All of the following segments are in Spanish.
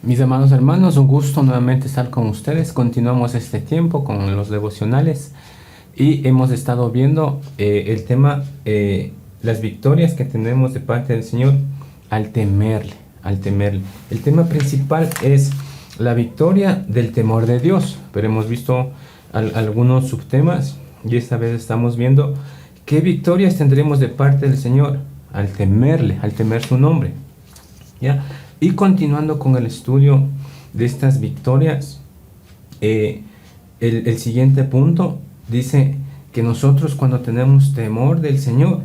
Mis amados hermanos, un gusto nuevamente estar con ustedes. Continuamos este tiempo con los devocionales y hemos estado viendo el tema, las victorias que tenemos de parte del Señor al temerle, al temerle. El tema principal es la victoria del temor de Dios, pero hemos visto algunos subtemas y esta vez estamos viendo qué victorias tendremos de parte del Señor al temerle, al temer su nombre. ¿Ya? Y continuando con el estudio de estas victorias, el siguiente punto dice que nosotros cuando tenemos temor del Señor,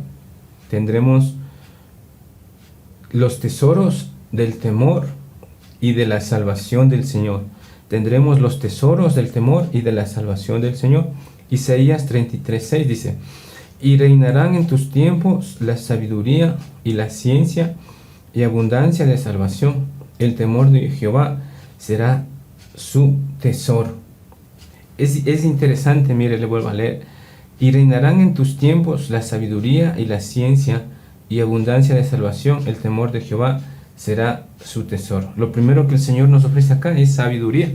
tendremos los tesoros del temor y de la salvación del Señor. Tendremos los tesoros del temor y de la salvación del Señor. Isaías 33:6 dice: y reinarán en tus tiempos la sabiduría y la ciencia y abundancia de salvación. El temor de Jehová será su tesoro. Es interesante, mire, le vuelvo a leer. Y reinarán en tus tiempos la sabiduría y la ciencia y abundancia de salvación. El temor de Jehová será su tesoro. Lo primero que el Señor nos ofrece acá es sabiduría.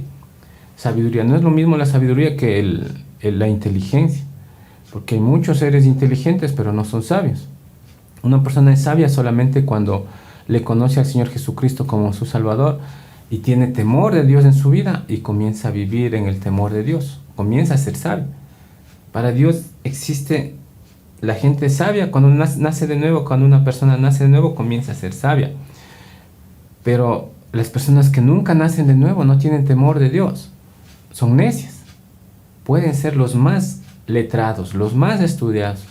Sabiduría. No es lo mismo la sabiduría que la inteligencia. Porque hay muchos seres inteligentes, pero no son sabios. Una persona es sabia solamente cuando le conoce al Señor Jesucristo como su Salvador y tiene temor de Dios en su vida y comienza a vivir en el temor de Dios. Comienza a ser sabio. Para Dios existe la gente sabia. Cuando nace de nuevo, cuando una persona nace de nuevo, comienza a ser sabia. Pero las personas que nunca nacen de nuevo no tienen temor de Dios. Son necias. Pueden ser los más letrados, los más estudiados,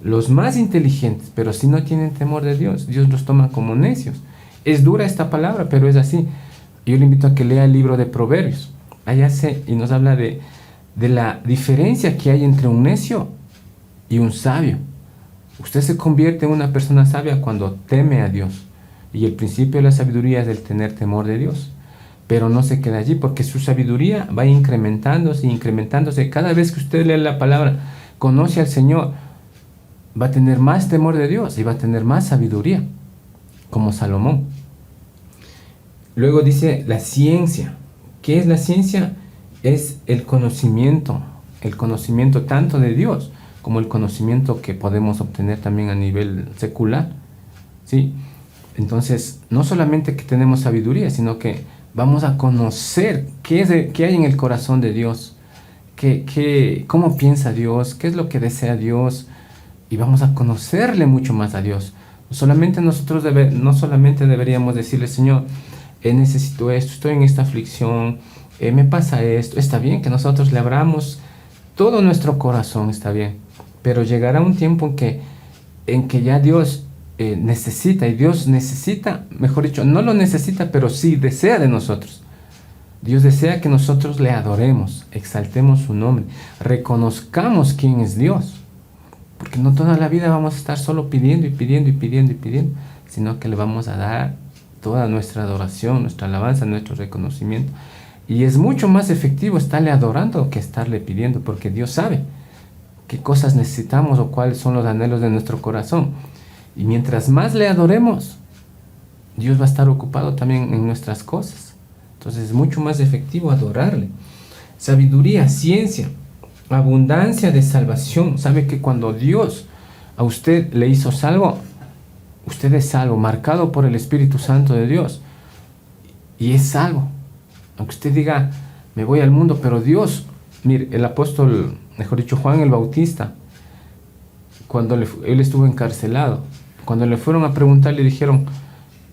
los más inteligentes, pero si no tienen temor de Dios, Dios los toma como necios. Es dura esta palabra, pero es así. Yo le invito a que lea el libro de Proverbios. Allá y nos habla de la diferencia que hay entre un necio y un sabio. Usted se convierte en una persona sabia cuando teme a Dios. Y el principio de la sabiduría es el tener temor de Dios. Pero no se queda allí, porque su sabiduría va incrementándose, incrementándose. Cada vez que usted lee la palabra, conoce al Señor, va a tener más temor de Dios y va a tener más sabiduría, como Salomón. Luego dice la ciencia. ¿Qué es la ciencia? Es el conocimiento tanto de Dios como el conocimiento que podemos obtener también a nivel secular. ¿Sí? Entonces, no solamente que tenemos sabiduría, sino que vamos a conocer qué hay en el corazón de Dios, cómo piensa Dios, qué es lo que desea Dios, y vamos a conocerle mucho más a Dios. No solamente deberíamos decirle: Señor, necesito esto, estoy en esta aflicción, me pasa esto. Está bien que nosotros le abramos todo nuestro corazón, está bien, pero llegará un tiempo en que ya Dios necesita, y Dios necesita, mejor dicho, no lo necesita, pero sí desea de nosotros. Dios desea que nosotros le adoremos, exaltemos su nombre, reconozcamos quién es Dios. Porque no toda la vida vamos a estar solo pidiendo y pidiendo y pidiendo y pidiendo, sino que le vamos a dar toda nuestra adoración, nuestra alabanza, nuestro reconocimiento. Y es mucho más efectivo estarle adorando que estarle pidiendo, porque Dios sabe qué cosas necesitamos o cuáles son los anhelos de nuestro corazón. Y mientras más le adoremos, Dios va a estar ocupado también en nuestras cosas. Entonces es mucho más efectivo adorarle. Sabiduría, ciencia, abundancia de salvación. Sabe que cuando Dios a usted le hizo salvo, usted es salvo, marcado por el Espíritu Santo de Dios, y es salvo. Aunque usted diga: me voy al mundo, pero Dios, mire, el apóstol, mejor dicho, Juan el Bautista, cuando él estuvo encarcelado, cuando le fueron a preguntar, le dijeron: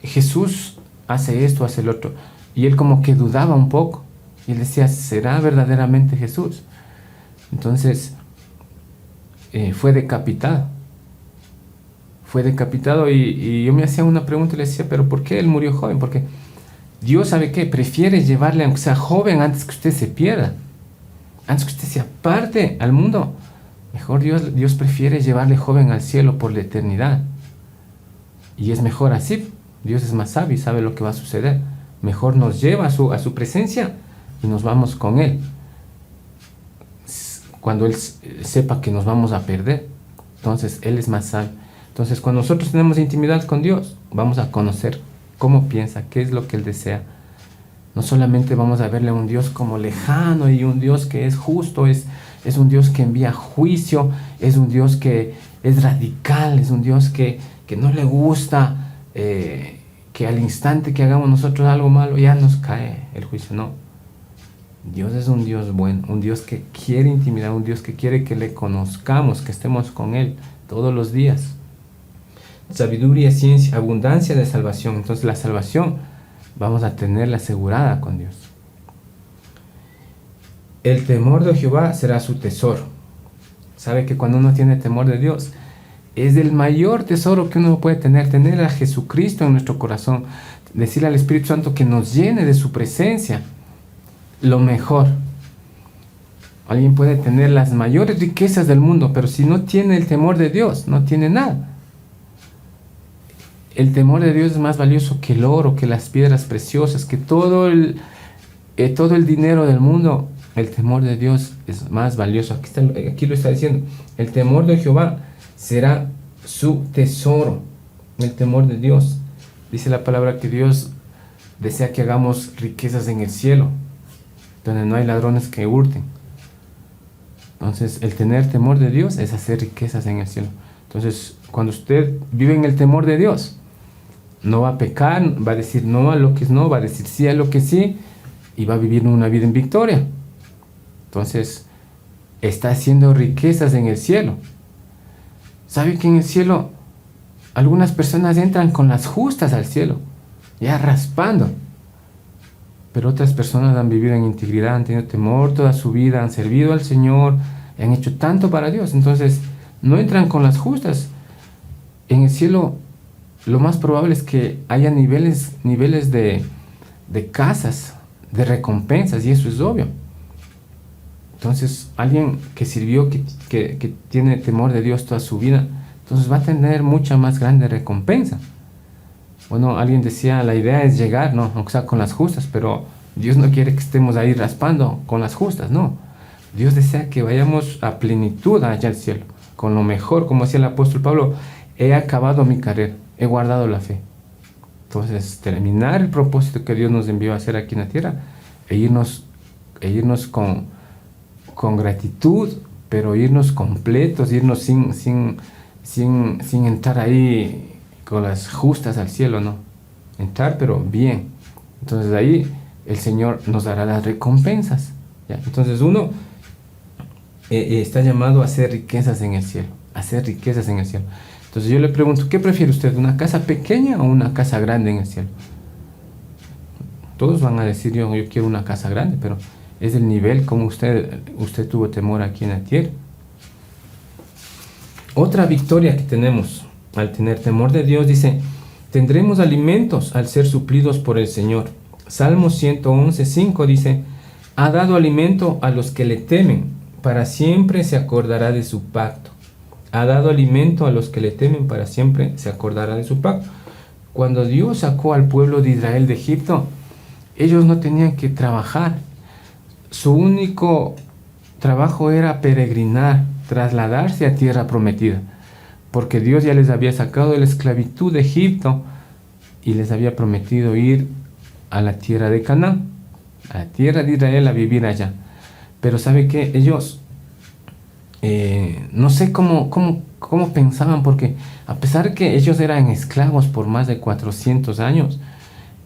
Jesús hace esto, hace el otro, y él como que dudaba un poco, y él decía: ¿será verdaderamente Jesús? Entonces fue decapitado, y yo me hacía una pregunta y le decía: ¿pero por qué él murió joven? Porque Dios, ¿sabe qué? Prefiere llevarle, aunque sea joven, antes que usted se pierda, antes que usted se aparte al mundo. Mejor Dios prefiere llevarle joven al cielo por la eternidad. Y es mejor así. Dios es más sabio y sabe lo que va a suceder. Mejor nos lleva a su presencia y nos vamos con Él, cuando Él sepa que nos vamos a perder. Entonces Él es más sabio. Entonces, cuando nosotros tenemos intimidad con Dios, vamos a conocer cómo piensa, qué es lo que Él desea. No solamente vamos a verle a un Dios como lejano y un Dios que es justo, es un Dios que envía juicio, es un Dios que es radical, es un Dios que no le gusta que al instante que hagamos nosotros algo malo ya nos cae el juicio. No, Dios es un Dios bueno, un Dios que quiere intimidar, un Dios que quiere que le conozcamos, que estemos con Él todos los días. Sabiduría, ciencia, abundancia de salvación. Entonces la salvación vamos a tenerla asegurada con Dios. El temor de Jehová será su tesoro. Sabe que cuando uno tiene temor de Dios, es el mayor tesoro que uno puede tener a Jesucristo en nuestro corazón, decirle al Espíritu Santo que nos llene de su presencia, lo mejor. Alguien puede tener las mayores riquezas del mundo, pero si no tiene el temor de Dios, no tiene nada. El temor de Dios es más valioso que el oro, que las piedras preciosas, que todo el dinero del mundo. El temor de Dios es más valioso. Aquí lo está diciendo. El temor de Jehová será su tesoro. El temor de Dios. Dice la palabra que Dios desea que hagamos riquezas en el cielo, donde no hay ladrones que hurten. Entonces, el tener temor de Dios es hacer riquezas en el cielo. Entonces, cuando usted vive en el temor de Dios, no va a pecar, va a decir no a lo que es no, va a decir sí a lo que sí, y va a vivir una vida en victoria. Entonces, está haciendo riquezas en el cielo. ¿Sabe que en el cielo algunas personas entran con las justas al cielo, ya raspando? Pero otras personas han vivido en integridad, han tenido temor toda su vida, han servido al Señor, han hecho tanto para Dios. Entonces, no entran con las justas. En el cielo, lo más probable es que haya niveles de casas, de recompensas, y eso es obvio. Entonces, alguien que sirvió, que tiene temor de Dios toda su vida, entonces va a tener mucha más grande recompensa. Bueno, alguien decía, la idea es llegar, ¿no? Aunque sea con las justas, pero Dios no quiere que estemos ahí raspando con las justas, no. Dios desea que vayamos a plenitud allá al cielo, con lo mejor, como decía el apóstol Pablo, he acabado mi carrera, he guardado la fe. Entonces, terminar el propósito que Dios nos envió a hacer aquí en la tierra, e irnos con gratitud, pero irnos completos, irnos sin entrar ahí con las justas al cielo, no. Entrar, pero bien. Entonces ahí el Señor nos dará las recompensas, ¿ya? Entonces uno está llamado a hacer riquezas en el cielo, hacer riquezas en el cielo. Entonces yo le pregunto, ¿qué prefiere usted? ¿Una casa pequeña o una casa grande en el cielo? Todos van a decir, yo quiero una casa grande, pero es el nivel como usted tuvo temor aquí en la tierra. Otra victoria que tenemos al tener temor de Dios, dice, tendremos alimentos al ser suplidos por el Señor. Salmo 111:5 dice, ha dado alimento a los que le temen, para siempre se acordará de su pacto. Ha dado alimento a los que le temen, para siempre se acordará de su pacto. Cuando Dios sacó al pueblo de Israel de Egipto, ellos no tenían que trabajar. Su único trabajo era peregrinar, trasladarse a tierra prometida, porque Dios ya les había sacado de la esclavitud de Egipto y les había prometido ir a la tierra de Canaán, a la tierra de Israel, a vivir allá. Pero ¿sabe qué? Ellos, no sé cómo pensaban, porque a pesar que ellos eran esclavos por más de 400 años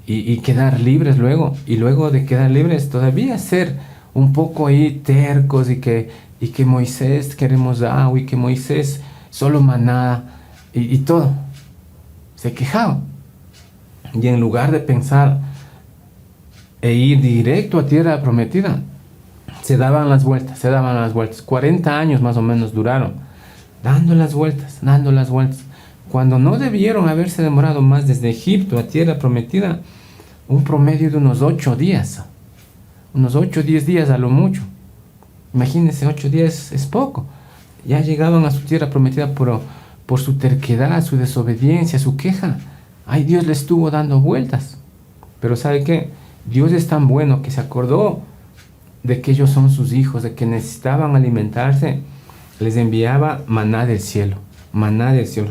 y quedar libres luego, y luego de quedar libres todavía ser un poco ahí tercos y que Moisés queremos agua y que Moisés solo maná y todo. Se quejaban. Y en lugar de pensar e ir directo a tierra prometida, se daban las vueltas. 40 años más o menos duraron, dando las vueltas. Cuando no debieron haberse demorado más desde Egipto a tierra prometida, un promedio de unos 8 días. Unos 8 o 10 días a lo mucho. Imagínense, 8 días es poco. Ya llegaban a su tierra prometida por su terquedad, su desobediencia, su queja. Ay, Dios les estuvo dando vueltas. Pero ¿sabe qué? Dios es tan bueno que se acordó de que ellos son sus hijos, de que necesitaban alimentarse. Les enviaba maná del cielo,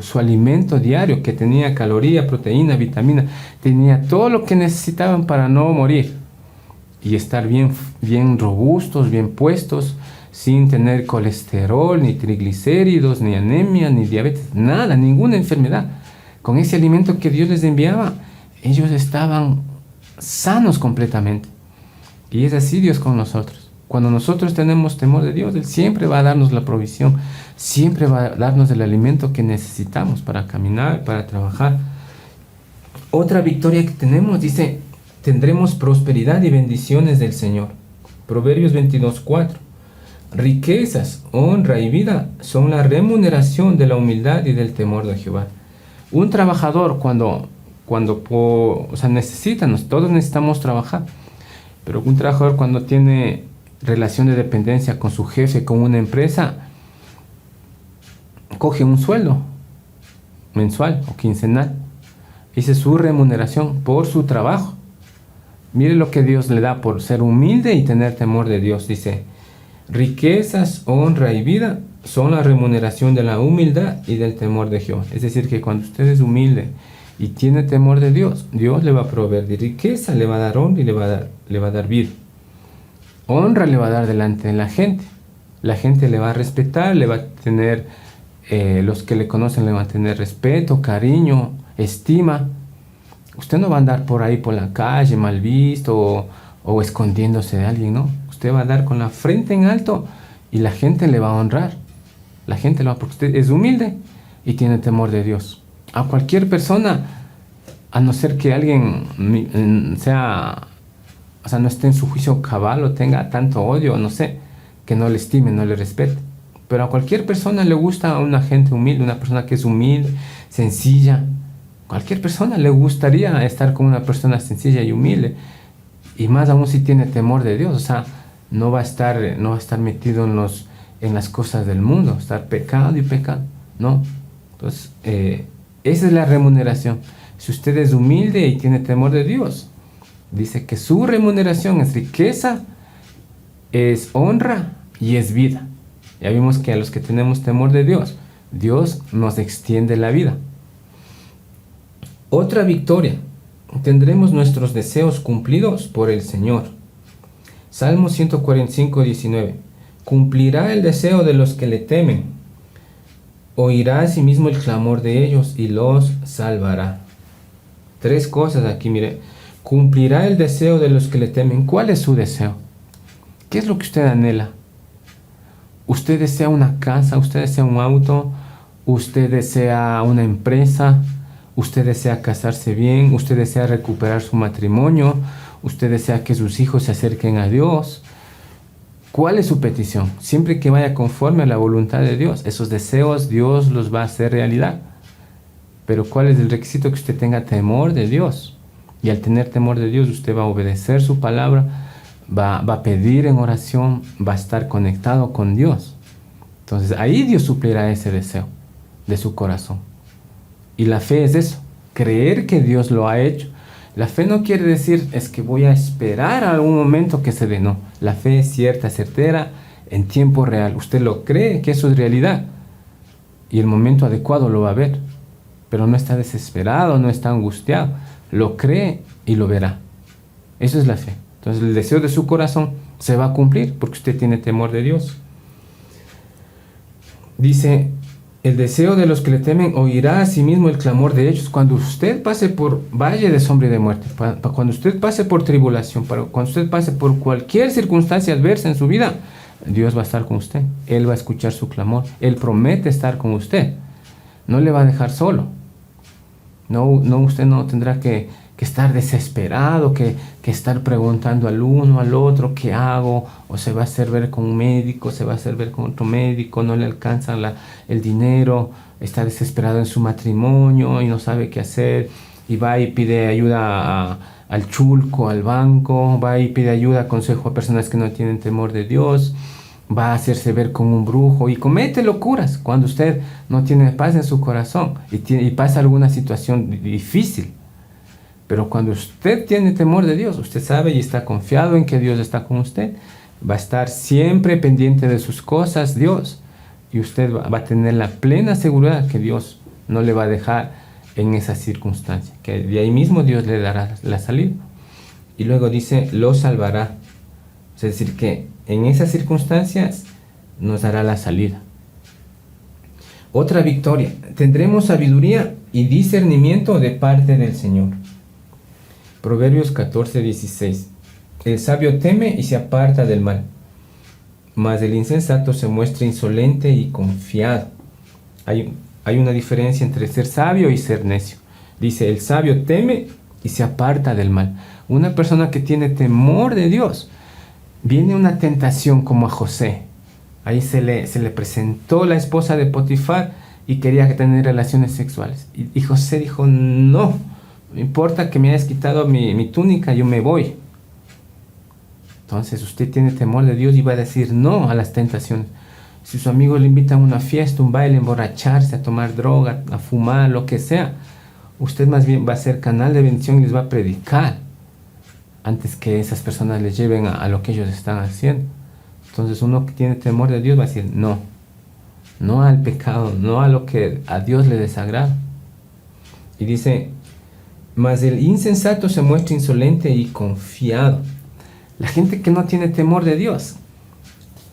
su alimento diario, que tenía caloría, proteína, vitamina, tenía todo lo que necesitaban para no morir. y estar bien robustos, bien puestos, sin tener colesterol, ni triglicéridos, ni anemia, ni diabetes, nada, ninguna enfermedad. Con ese alimento que Dios les enviaba, ellos estaban sanos completamente. Y es así Dios con nosotros. Cuando nosotros tenemos temor de Dios, Él siempre va a darnos la provisión, siempre va a darnos el alimento que necesitamos para caminar, para trabajar. Otra victoria que tenemos, dice, tendremos prosperidad y bendiciones del Señor. Proverbios 22:4. Riquezas, honra y vida son la remuneración de la humildad y del temor de Jehová. Un trabajador cuando necesita, todos necesitamos trabajar, pero un trabajador cuando tiene relación de dependencia con su jefe, con una empresa, coge un sueldo mensual o quincenal. Esa es su remuneración por su trabajo. Mire lo que Dios le da por ser humilde y tener temor de Dios. Dice, riquezas, honra y vida son la remuneración de la humildad y del temor de Jehová. Es decir, que cuando usted es humilde y tiene temor de Dios, Dios le va a proveer de riqueza, le va a dar honra y le va a dar vida. Honra le va a dar delante de la gente. La gente le va a respetar, le va a tener, los que le conocen le van a tener respeto, cariño, estima. Usted no va a andar por ahí por la calle mal visto o escondiéndose de alguien, no. Usted va a andar con la frente en alto y la gente le va a honrar. La gente lo va, porque usted es humilde y tiene temor de Dios. A cualquier persona, a no ser que alguien no esté en su juicio cabal o tenga tanto odio, no sé, que no le estime, no le respete. Pero a cualquier persona le gusta una gente humilde, una persona que es humilde, sencilla. Cualquier persona le gustaría estar con una persona sencilla y humilde. Y más aún si tiene temor de Dios. No va a estar metido en las cosas del mundo, estar pecado y pecado. No. Entonces, esa es la remuneración. Si usted es humilde y tiene temor de Dios, dice que su remuneración es riqueza, es honra y es vida. Ya vimos que a los que tenemos temor de Dios, Dios nos extiende la vida. Otra victoria, tendremos nuestros deseos cumplidos por el Señor. Salmo 145:19. Cumplirá el deseo de los que le temen. Oirá a sí mismo el clamor de ellos y los salvará. Tres cosas aquí, mire. Cumplirá el deseo de los que le temen. ¿Cuál es su deseo? ¿Qué es lo que usted anhela? ¿Usted desea una casa? ¿Usted desea un auto? ¿Usted desea una empresa? ¿Usted desea casarse bien? ¿Usted desea recuperar su matrimonio? ¿Usted desea que sus hijos se acerquen a Dios? ¿Cuál es su petición? Siempre que vaya conforme a la voluntad de Dios, esos deseos Dios los va a hacer realidad. Pero ¿cuál es el requisito? Que usted tenga temor de Dios. Y al tener temor de Dios, usted va a obedecer su palabra, va a pedir en oración, va a estar conectado con Dios. Entonces ahí Dios suplirá ese deseo de su corazón. Y la fe es eso, creer que Dios lo ha hecho. La fe no quiere decir es que voy a esperar a algún momento que se dé, no. La fe es cierta, certera, en tiempo real. Usted lo cree que eso es realidad y el momento adecuado lo va a ver. Pero no está desesperado, no está angustiado. Lo cree y lo verá. Eso es la fe. Entonces el deseo de su corazón se va a cumplir porque usted tiene temor de Dios. Dice, el deseo de los que le temen oirá a sí mismo el clamor de ellos. Cuando usted pase por valle de sombra y de muerte, cuando usted pase por tribulación, cuando usted pase por cualquier circunstancia adversa en su vida, Dios va a estar con usted. Él va a escuchar su clamor. Él promete estar con usted. No le va a dejar solo. No, usted no tendrá que estar desesperado, que estar preguntando al uno, al otro, ¿qué hago? O se va a hacer ver con un médico, se va a hacer ver con otro médico, no le alcanza el dinero, está desesperado en su matrimonio y no sabe qué hacer, y va y pide ayuda al chulco, al banco, va y pide ayuda, consejo a personas que no tienen temor de Dios, va a hacerse ver con un brujo y comete locuras cuando usted no tiene paz en su corazón y pasa alguna situación difícil. Pero cuando usted tiene temor de Dios, usted sabe y está confiado en que Dios está con usted, va a estar siempre pendiente de sus cosas, Dios, y usted va a tener la plena seguridad que Dios no le va a dejar en esa circunstancia, que de ahí mismo Dios le dará la salida. y luego dice, lo salvará. Es decir, que en esas circunstancias nos dará la salida. Otra victoria, tendremos sabiduría y discernimiento de parte del Señor. Proverbios 14:16. El sabio teme y se aparta del mal, mas el insensato se muestra insolente y confiado. Hay una diferencia entre ser sabio y ser necio. Dice, el sabio teme y se aparta del mal. Una persona que tiene temor de Dios, viene una tentación como a José. Ahí se le presentó la esposa de Potifar y quería tener relaciones sexuales. Y José dijo, no importa que me hayas quitado mi túnica, yo me voy. Entonces usted tiene temor de Dios y va a decir no a las tentaciones. Si su amigo le invita a una fiesta, un baile, a emborracharse, a tomar droga, a fumar, lo que sea, usted más bien va a ser canal de bendición y les va a predicar antes que esas personas les lleven a lo que ellos están haciendo. Entonces uno que tiene temor de Dios va a decir no al pecado, no a lo que a Dios le desagrada. Y dice, mas el insensato se muestra insolente y confiado. La gente que no tiene temor de Dios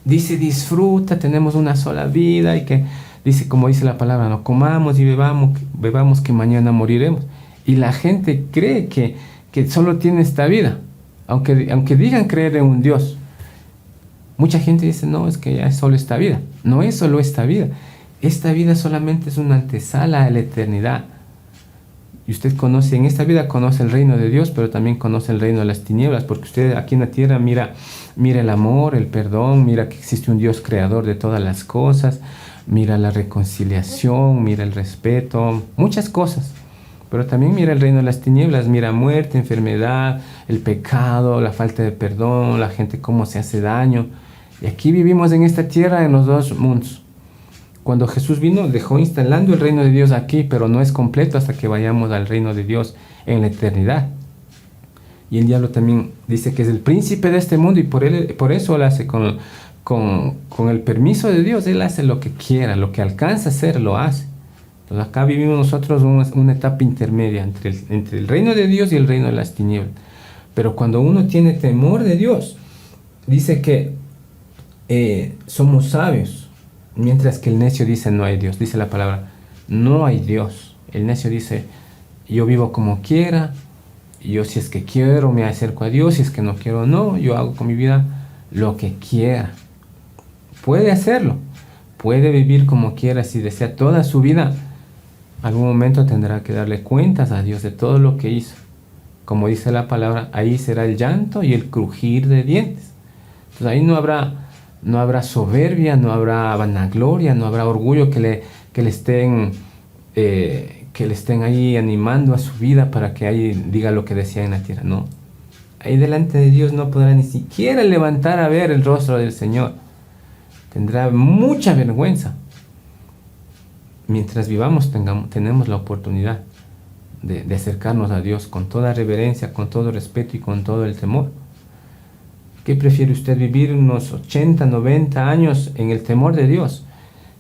dice, disfruta, tenemos una sola vida, y que dice, como dice la palabra, no comamos y bebamos que mañana moriremos. Y la gente cree que solo tiene esta vida, aunque digan creer en un Dios. Mucha gente dice, no, es que ya es solo esta vida. No es solo esta vida. Esta vida solamente es una antesala a la eternidad. Y usted conoce, en esta vida conoce el reino de Dios, pero también conoce el reino de las tinieblas, porque usted aquí en la tierra mira el amor, el perdón, mira que existe un Dios creador de todas las cosas, mira la reconciliación, mira el respeto, muchas cosas. Pero también mira el reino de las tinieblas, mira muerte, enfermedad, el pecado, la falta de perdón, la gente cómo se hace daño. Y aquí vivimos en esta tierra en los dos mundos. Cuando Jesús vino, dejó instalando el reino de Dios aquí, pero no es completo hasta que vayamos al reino de Dios en la eternidad. Y el diablo también dice que es el príncipe de este mundo y por eso lo hace con el permiso de Dios. Él hace lo que quiera, lo que alcanza a hacer, lo hace. Entonces acá vivimos nosotros una etapa intermedia entre el reino de Dios y el reino de las tinieblas. Pero cuando uno tiene temor de Dios, dice que somos sabios. Mientras que el necio dice no hay Dios, dice la palabra, no hay Dios. El necio dice, yo vivo como quiera, yo si es que quiero me acerco a Dios, si es que no quiero no, yo hago con mi vida lo que quiera. Puede hacerlo, puede vivir como quiera, si desea toda su vida, algún momento tendrá que darle cuentas a Dios de todo lo que hizo. Como dice la palabra, ahí será el llanto y el crujir de dientes. Entonces ahí no habrá soberbia, no habrá vanagloria, no habrá orgullo que le estén ahí animando a su vida para que ahí diga lo que decía en la tierra. No, ahí delante de Dios no podrá ni siquiera levantar a ver el rostro del Señor. Tendrá mucha vergüenza. Mientras vivamos tenemos la oportunidad de acercarnos a Dios con toda reverencia, con todo respeto y con todo el temor. ¿Qué prefiere usted, vivir unos 80, 90 años en el temor de Dios?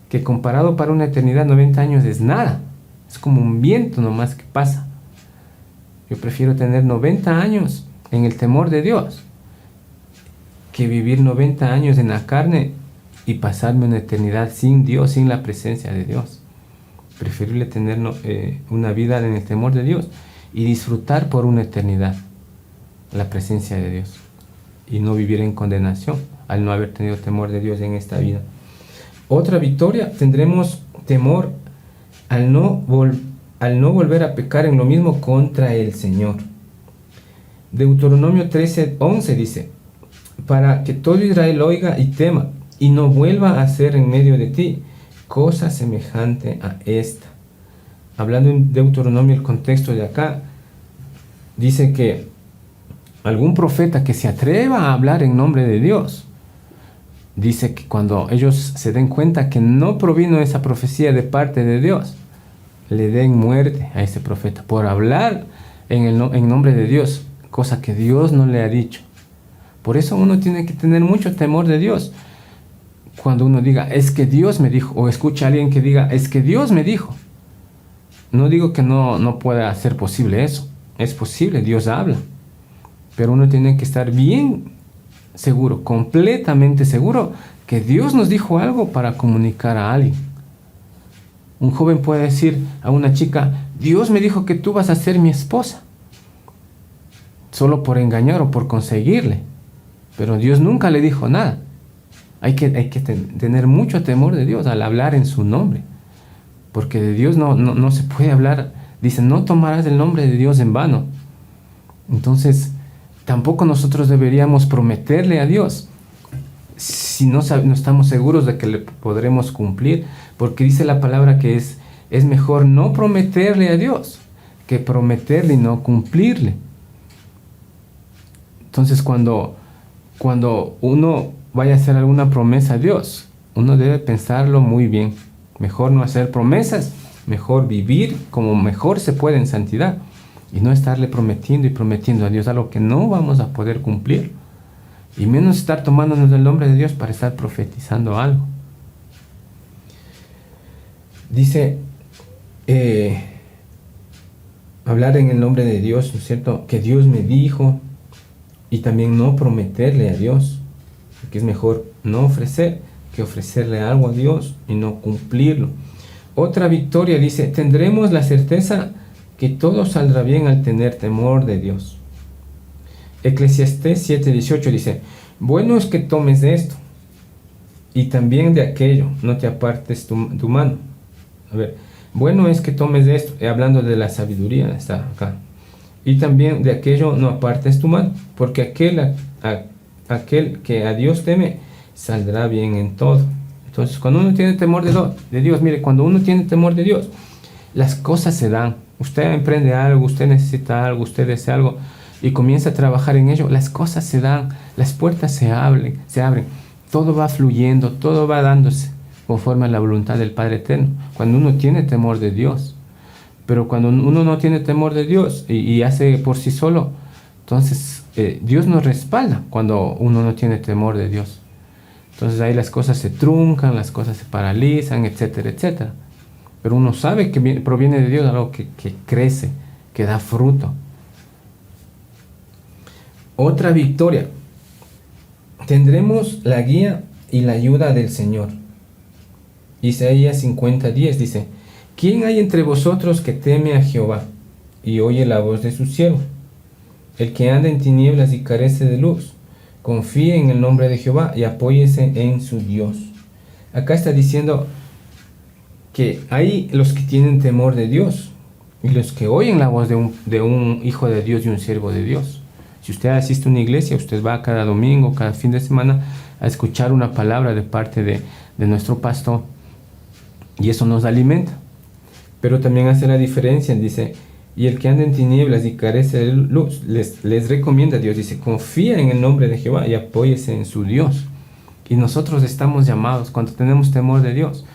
Que comparado para una eternidad, 90 años es nada. Es como un viento nomás que pasa. Yo prefiero tener 90 años en el temor de Dios que vivir 90 años en la carne y pasarme una eternidad sin Dios, sin la presencia de Dios. Preferible tener una vida en el temor de Dios y disfrutar por una eternidad la presencia de Dios. Y no vivir en condenación al no haber tenido temor de Dios en esta vida. Otra victoria, tendremos temor al no volver a pecar en lo mismo contra el Señor. Deuteronomio 13:11 dice, para que todo Israel oiga y tema, y no vuelva a hacer en medio de ti cosa semejante a esta. Hablando en Deuteronomio, el contexto de acá, dice que algún profeta que se atreva a hablar en nombre de Dios, dice que cuando ellos se den cuenta que no provino esa profecía de parte de Dios, le den muerte a ese profeta por hablar en nombre de Dios, cosa que Dios no le ha dicho. Por eso uno tiene que tener mucho temor de Dios. Cuando uno diga, es que Dios me dijo, o escucha a alguien que diga, es que Dios me dijo. No digo que no pueda ser posible eso. Es posible, Dios habla. pero uno tiene que estar bien seguro, completamente seguro, que Dios nos dijo algo para comunicar a alguien. Un joven puede decir a una chica, Dios me dijo que tú vas a ser mi esposa, solo por engañar o por conseguirle, pero Dios nunca le dijo nada. Hay que tener mucho temor de Dios al hablar en su nombre, porque de Dios no se puede hablar. Dice, no tomarás el nombre de Dios en vano. Entonces, tampoco nosotros deberíamos prometerle a Dios si no estamos seguros de que le podremos cumplir, porque dice la palabra que es mejor no prometerle a Dios que prometerle y no cumplirle. Entonces, cuando uno vaya a hacer alguna promesa a Dios, uno debe pensarlo muy bien. Mejor no hacer promesas, mejor vivir como mejor se puede en santidad y no estarle prometiendo y prometiendo a Dios algo que no vamos a poder cumplir, y menos estar tomándonos el nombre de Dios para estar profetizando algo. Dice, hablar en el nombre de Dios, ¿no es cierto? Que Dios me dijo, y también no prometerle a Dios, que es mejor no ofrecer que ofrecerle algo a Dios y no cumplirlo. Otra victoria dice, tendremos la certeza que todo saldrá bien al tener temor de Dios. Eclesiastés 7:18 dice, bueno es que tomes de esto y también de aquello, no te apartes tu mano. A ver, bueno es que tomes de esto, hablando de la sabiduría, está acá. Y también de aquello no apartes tu mano, porque aquel que a Dios teme saldrá bien en todo. Entonces, cuando uno tiene temor de Dios, mire, cuando uno tiene temor de Dios, las cosas se dan. Usted emprende algo, usted necesita algo, usted desea algo y comienza a trabajar en ello, las cosas se dan, las puertas se abren, todo va fluyendo, todo va dándose conforme a la voluntad del Padre Eterno, cuando uno tiene temor de Dios. Pero cuando uno no tiene temor de Dios y hace por sí solo, entonces Dios nos respalda cuando uno no tiene temor de Dios. Entonces ahí las cosas se truncan, las cosas se paralizan, etcétera, etcétera. Pero uno sabe que proviene de Dios algo que crece, que da fruto. Otra victoria. Tendremos la guía y la ayuda del Señor. Isaías 50:10 dice, ¿quién hay entre vosotros que teme a Jehová y oye la voz de su siervo? El que anda en tinieblas y carece de luz, confíe en el nombre de Jehová y apóyese en su Dios. Acá está diciendo que hay los que tienen temor de Dios y los que oyen la voz de un hijo de Dios y un siervo de Dios. Si usted asiste a una iglesia, usted va cada domingo, cada fin de semana a escuchar una palabra de parte de nuestro pastor, y eso nos alimenta. Pero también hace la diferencia, dice, y el que anda en tinieblas y carece de luz, les recomienda a Dios, dice, confía en el nombre de Jehová y apóyese en su Dios. Y nosotros estamos llamados, cuando tenemos temor de Dios,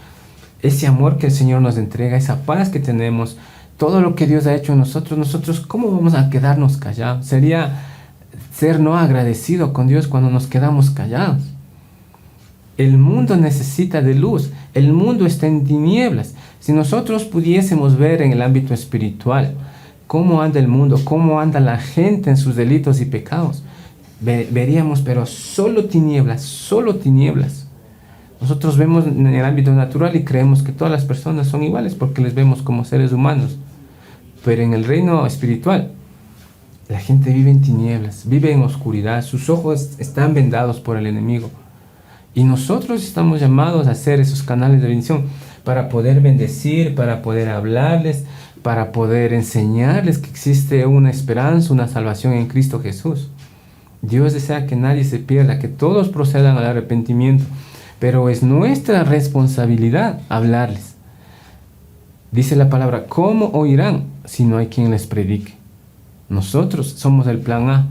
ese amor que el Señor nos entrega, esa paz que tenemos, todo lo que Dios ha hecho en nosotros, ¿cómo vamos a quedarnos callados? Sería ser no agradecido con Dios cuando nos quedamos callados. El mundo necesita de luz, el mundo está en tinieblas. Si nosotros pudiésemos ver en el ámbito espiritual cómo anda el mundo, cómo anda la gente en sus delitos y pecados, veríamos, pero solo tinieblas, solo tinieblas. Nosotros vemos en el ámbito natural y creemos que todas las personas son iguales porque les vemos como seres humanos. Pero en el reino espiritual, la gente vive en tinieblas, vive en oscuridad, sus ojos están vendados por el enemigo. Y nosotros estamos llamados a ser esos canales de bendición para poder bendecir, para poder hablarles, para poder enseñarles que existe una esperanza, una salvación en Cristo Jesús. Dios desea que nadie se pierda, que todos procedan al arrepentimiento, pero es nuestra responsabilidad hablarles. Dice la palabra, ¿cómo oirán si no hay quien les predique? Nosotros somos el plan A.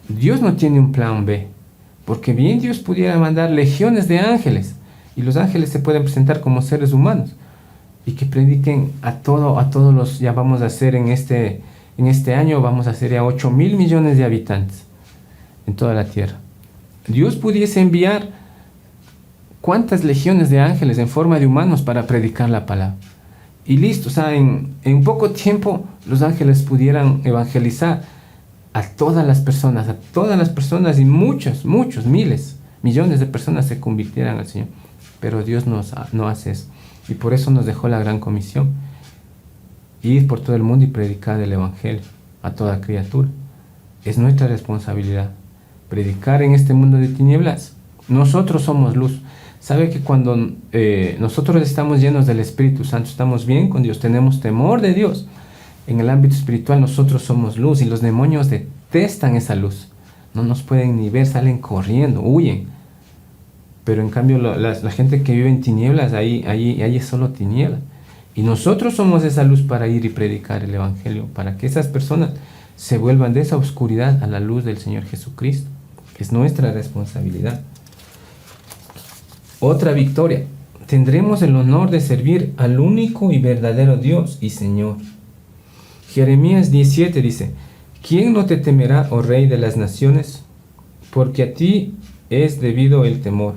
Dios no tiene un plan B. Porque bien Dios pudiera mandar legiones de ángeles, y los ángeles se pueden presentar como seres humanos, y que prediquen a todos los, ya vamos a hacer en este año, vamos a hacer ya 8,000 millones de habitantes en toda la tierra. Dios pudiese enviar cuántas legiones de ángeles en forma de humanos para predicar la palabra. Y listo, o sea, en poco tiempo los ángeles pudieran evangelizar a todas las personas y muchos, miles, millones de personas se convirtieran al Señor. Pero Dios no hace eso. Y por eso nos dejó la gran comisión: ir por todo el mundo y predicar el Evangelio a toda criatura. Es nuestra responsabilidad predicar en este mundo de tinieblas. Nosotros somos luz. Sabe que cuando nosotros estamos llenos del Espíritu Santo, estamos bien con Dios, tenemos temor de Dios. En el ámbito espiritual nosotros somos luz y los demonios detestan esa luz. No nos pueden ni ver, salen corriendo, huyen. Pero en cambio la gente que vive en tinieblas, ahí es solo tinieblas. Y nosotros somos esa luz para ir y predicar el Evangelio, para que esas personas se vuelvan de esa oscuridad a la luz del Señor Jesucristo. Es nuestra responsabilidad. Otra victoria: tendremos el honor de servir al único y verdadero Dios y Señor. Jeremías 17 dice: ¿quién no te temerá, oh Rey de las naciones? Porque a ti es debido el temor.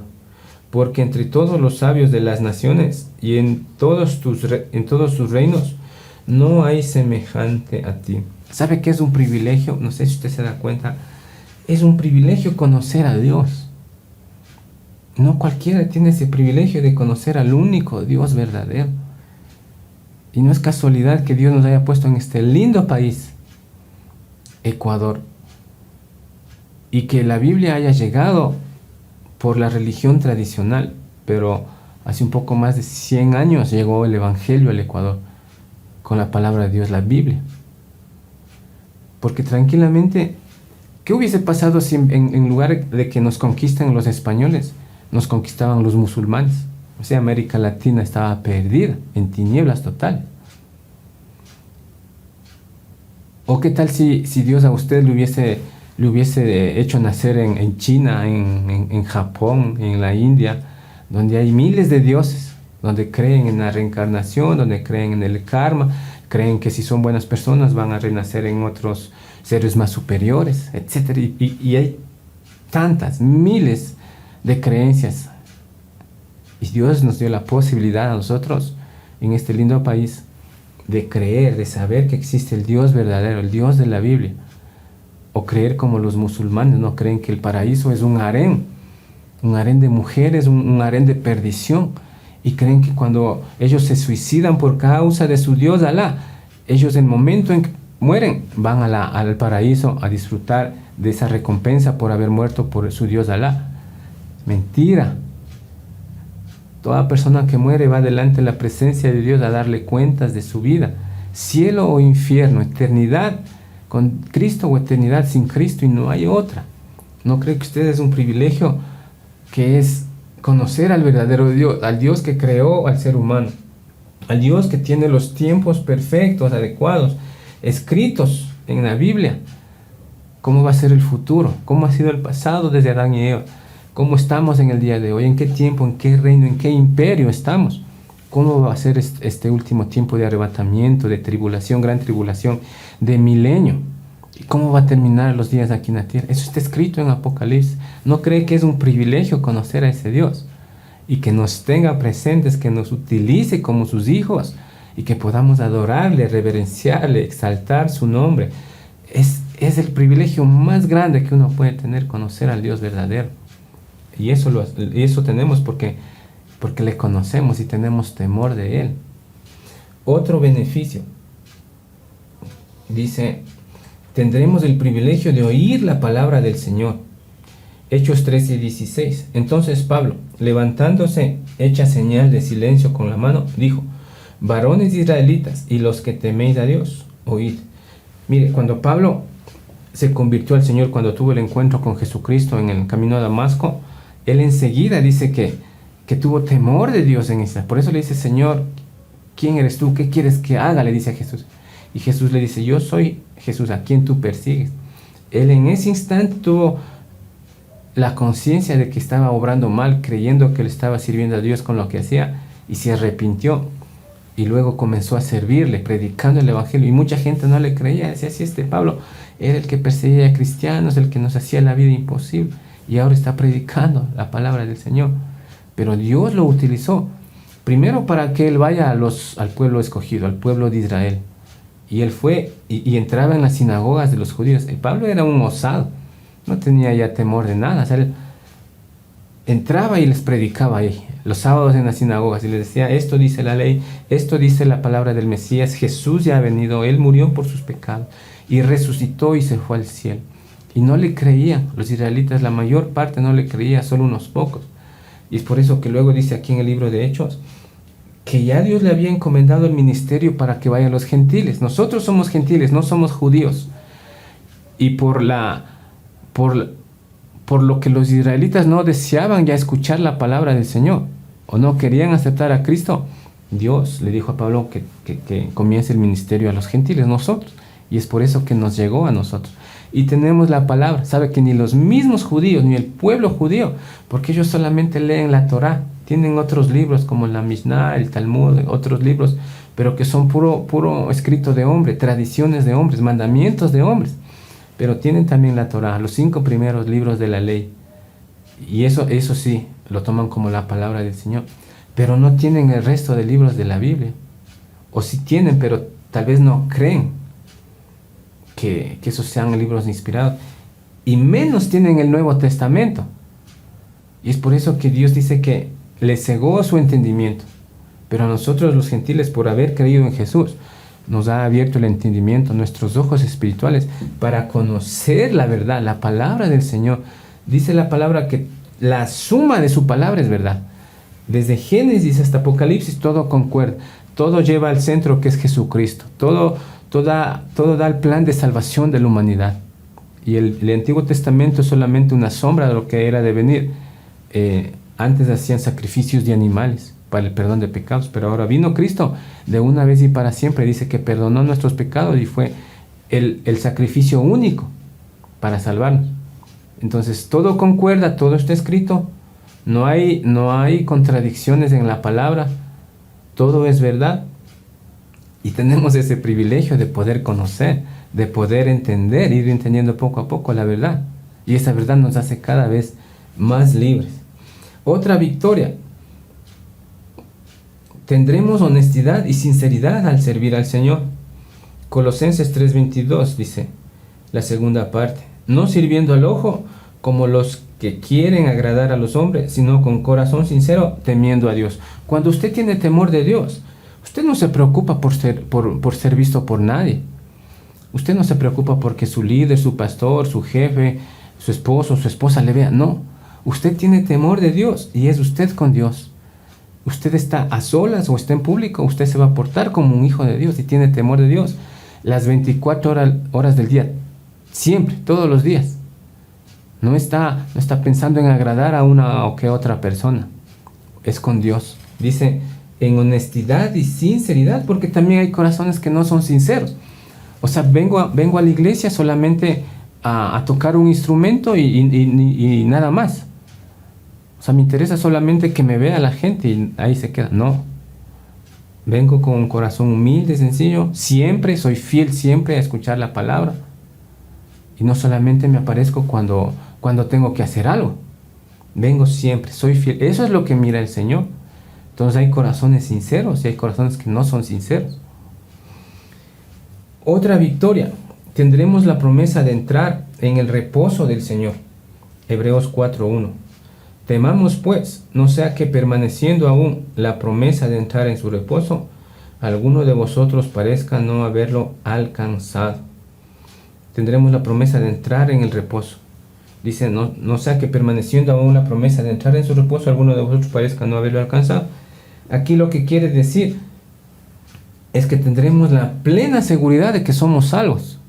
Porque entre todos los sabios de las naciones y en todos sus reinos no hay semejante a ti. ¿Sabe qué es un privilegio? No sé si usted se da cuenta. Es un privilegio conocer a Dios. No cualquiera tiene ese privilegio de conocer al único Dios verdadero. Y no es casualidad que Dios nos haya puesto en este lindo país, Ecuador, y que la Biblia haya llegado por la religión tradicional, pero hace un poco más de 100 años llegó el Evangelio al Ecuador con la palabra de Dios, la Biblia. Porque tranquilamente, ¿qué hubiese pasado si en lugar de que nos conquisten los españoles, nos conquistaban los musulmanes? O sea, América Latina estaba perdida, en tinieblas totales. ¿O qué tal si Dios a usted le hubiese hecho nacer en China, en Japón, en la India, donde hay miles de dioses, donde creen en la reencarnación, donde creen en el karma, creen que si son buenas personas van a renacer en otros seres más superiores, etc. Y hay tantas, miles de creencias. Y Dios nos dio la posibilidad a nosotros, en este lindo país, de creer, de saber que existe el Dios verdadero, el Dios de la Biblia. O creer como los musulmanes, no creen que el paraíso es un harén de mujeres, un harén de perdición. Y creen que cuando ellos se suicidan por causa de su Dios Alá, ellos en el momento en que mueren van al paraíso a disfrutar de esa recompensa por haber muerto por su Dios Alá. Mentira. Toda persona que muere va delante de la presencia de Dios a darle cuentas de su vida. Cielo o infierno, eternidad con Cristo o eternidad sin Cristo, y no hay otra. ¿No cree que usted es un privilegio que es conocer al verdadero Dios, al Dios que creó al ser humano, al Dios que tiene los tiempos perfectos, adecuados, escritos en la Biblia? ¿Cómo va a ser el futuro? ¿Cómo ha sido el pasado desde Adán y Eva? ¿Cómo estamos en el día de hoy? ¿En qué tiempo, en qué reino, en qué imperio estamos? ¿Cómo va a ser este último tiempo de arrebatamiento, de tribulación, gran tribulación, de milenio? ¿Y cómo va a terminar los días aquí en la tierra? Eso está escrito en Apocalipsis. ¿No cree que es un privilegio conocer a ese Dios? Y que nos tenga presentes, que nos utilice como sus hijos y que podamos adorarle, reverenciarle, exaltar su nombre. Es el privilegio más grande que uno puede tener, conocer al Dios verdadero. Y eso tenemos porque le conocemos y tenemos temor de Él. Otro beneficio, dice: tendremos el privilegio de oír la palabra del Señor. Hechos 13:16. Entonces Pablo, levantándose, hecha señal de silencio con la mano, dijo: varones israelitas y los que teméis a Dios, oíd. Mire, cuando Pablo se convirtió al Señor, cuando tuvo el encuentro con Jesucristo en el camino a Damasco, él enseguida dice que tuvo temor de Dios en Israel. Por eso le dice: Señor, ¿quién eres tú? ¿Qué quieres que haga?, le dice a Jesús. Y Jesús le dice: yo soy Jesús, a quien tú persigues. Él en ese instante tuvo la conciencia de que estaba obrando mal, creyendo que le estaba sirviendo a Dios con lo que hacía, y se arrepintió. Y luego comenzó a servirle, predicando el Evangelio. Y mucha gente no le creía. Decía: si Pablo era el que perseguía a cristianos, el que nos hacía la vida imposible, y ahora está predicando la palabra del Señor. Pero Dios lo utilizó primero para que él vaya al pueblo escogido, al pueblo de Israel, Y él fue y entraba en las sinagogas de los judíos. Y Pablo era un osado, no tenía ya temor de nada. O sea, él entraba y les predicaba ahí, los sábados en las sinagogas, y les decía, esto dice la ley, esto dice la palabra del Mesías, Jesús ya ha venido, Él murió por sus pecados, y resucitó y se fue al cielo. Y no le creían, los israelitas, la mayor parte no le creía, solo unos pocos. Y es por eso que luego dice aquí en el libro de Hechos, que ya Dios le había encomendado el ministerio para que vayan los gentiles. Nosotros somos gentiles, no somos judíos. Y por lo que los israelitas no deseaban ya escuchar la palabra del Señor, o no querían aceptar a Cristo, Dios le dijo a Pablo que comience el ministerio a los gentiles, nosotros. Y es por eso que nos llegó a nosotros. Y tenemos la palabra. Sabe que ni los mismos judíos, ni el pueblo judío, porque ellos solamente leen la Torá, tienen otros libros como la Mishnah, el Talmud, otros libros, pero que son puro escrito de hombre, tradiciones de hombres, mandamientos de hombres. Pero tienen también la Torá, los 5 primeros libros de la ley. Y eso sí, lo toman como la palabra del Señor. Pero no tienen el resto de libros de la Biblia. O sí tienen, pero tal vez no creen que esos sean libros inspirados. Y menos tienen el Nuevo Testamento. Y es por eso que Dios dice que les cegó su entendimiento. Pero a nosotros los gentiles, por haber creído en Jesús, nos ha abierto el entendimiento, nuestros ojos espirituales, para conocer la verdad, la palabra del Señor. Dice la palabra que la suma de su palabra es verdad. Desde Génesis hasta Apocalipsis todo concuerda, todo lleva al centro que es Jesucristo, todo da el plan de salvación de la humanidad. Y el Antiguo Testamento es solamente una sombra de lo que era de venir. Antes hacían sacrificios de animales para el perdón de pecados, pero ahora vino Cristo de una vez y para siempre. Dice que perdonó nuestros pecados y fue el sacrificio único para salvarnos. Entonces todo concuerda, todo está escrito, no hay contradicciones en la palabra, todo es verdad. Y tenemos ese privilegio de poder conocer, de poder entender, ir entendiendo poco a poco la verdad. Y esa verdad nos hace cada vez más libres. Otra victoria: tendremos honestidad y sinceridad al servir al Señor. Colosenses 3:22 dice, la segunda parte, no sirviendo al ojo como los que quieren agradar a los hombres, sino con corazón sincero, temiendo a Dios. Cuando usted tiene temor de Dios, usted no se preocupa por ser visto por nadie. Usted no se preocupa porque su líder, su pastor, su jefe, su esposo, su esposa le vea. No, usted tiene temor de Dios y es usted con Dios. Usted está a solas o está en público, usted se va a portar como un hijo de Dios y tiene temor de Dios. Las 24 horas del día, siempre, todos los días. No está pensando en agradar a una o que otra persona. Es con Dios. Dice, en honestidad y sinceridad, porque también hay corazones que no son sinceros. O sea, vengo a la iglesia solamente a tocar un instrumento y nada más. O sea, me interesa solamente que me vea la gente y ahí se queda. No. Vengo con un corazón humilde, sencillo. Siempre, soy fiel siempre a escuchar la palabra. Y no solamente me aparezco cuando tengo que hacer algo. Vengo siempre, soy fiel. Eso es lo que mira el Señor. Entonces hay corazones sinceros y hay corazones que no son sinceros. Otra victoria: tendremos la promesa de entrar en el reposo del Señor. Hebreos 4:1. Temamos pues, no sea que permaneciendo aún la promesa de entrar en su reposo, alguno de vosotros parezca no haberlo alcanzado. Tendremos la promesa de entrar en el reposo. Dice, no sea que permaneciendo aún la promesa de entrar en su reposo, alguno de vosotros parezca no haberlo alcanzado. Aquí lo que quiere decir es que tendremos la plena seguridad de que somos salvos.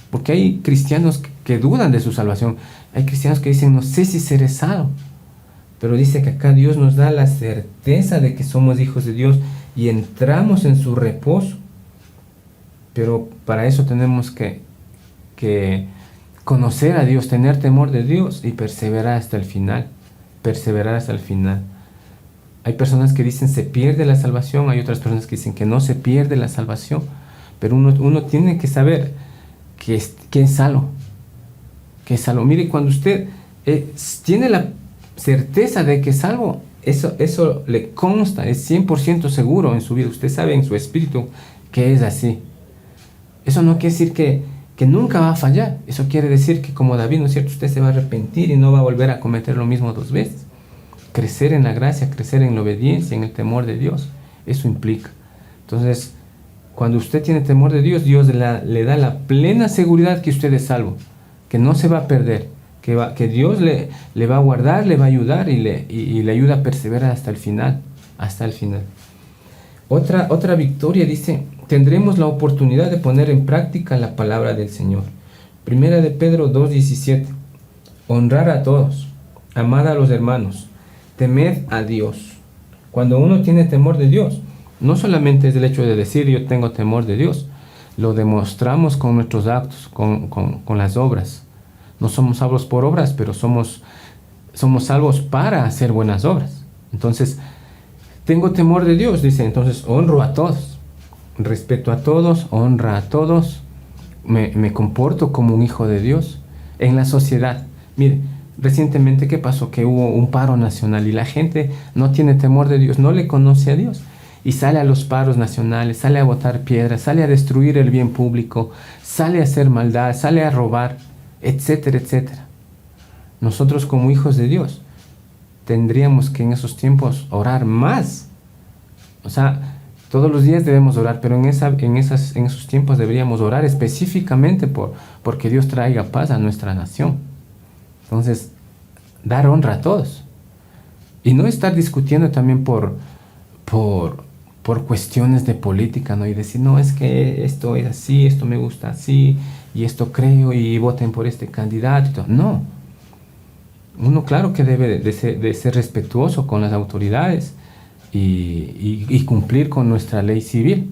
Porque hay cristianos que dudan de su salvación. Hay cristianos que dicen, no sé si seré salvo. Pero dice que acá Dios nos da la certeza de que somos hijos de Dios y entramos en su reposo. Pero para eso tenemos que conocer a Dios, tener temor de Dios y perseverar hasta el final. Perseverar hasta el final. Hay personas que dicen se pierde la salvación, hay otras personas que dicen que no se pierde la salvación, pero uno tiene que saber que es salvo. Que es salvo. Mire, cuando usted tiene la certeza de que es salvo, eso le consta, es 100% seguro en su vida. Usted sabe en su espíritu que es así. Eso no quiere decir que nunca va a fallar. Eso quiere decir que, como David, ¿no es cierto?, usted se va a arrepentir y no va a volver a cometer lo mismo 2 veces. Crecer en la gracia, crecer en la obediencia, en el temor de Dios. Eso implica. Entonces, cuando usted tiene temor de Dios, Dios le da la plena seguridad que usted es salvo, que no se va a perder, que Dios le va a guardar, le va a ayudar y le ayuda a perseverar hasta el final. Hasta el final. Otra victoria dice: tendremos la oportunidad de poner en práctica la palabra del Señor. Primera de Pedro 2:17. Honrar a todos, amad a los hermanos, temed a Dios. Cuando uno tiene temor de Dios, no solamente es el hecho de decir yo tengo temor de Dios, lo demostramos con nuestros actos, con las obras. No somos salvos por obras, pero somos salvos para hacer buenas obras. Entonces, tengo temor de Dios, dice, entonces honro a todos, respeto a todos, honra a todos, me comporto como un hijo de Dios en la sociedad. Mire, recientemente, ¿qué pasó? Que hubo un paro nacional y la gente no tiene temor de Dios, no le conoce a Dios. Y sale a los paros nacionales, sale a botar piedras, sale a destruir el bien público, sale a hacer maldad, sale a robar, etcétera, etcétera. Nosotros, como hijos de Dios, tendríamos que en esos tiempos orar más. O sea, todos los días debemos orar, pero en esos tiempos deberíamos orar específicamente porque Dios traiga paz a nuestra nación. Entonces, dar honra a todos. Y no estar discutiendo también por cuestiones de política, ¿no? Y decir, no, es que esto es así, esto me gusta así, y esto creo, y voten por este candidato. No. Uno, claro que debe de ser respetuoso con las autoridades y cumplir con nuestra ley civil,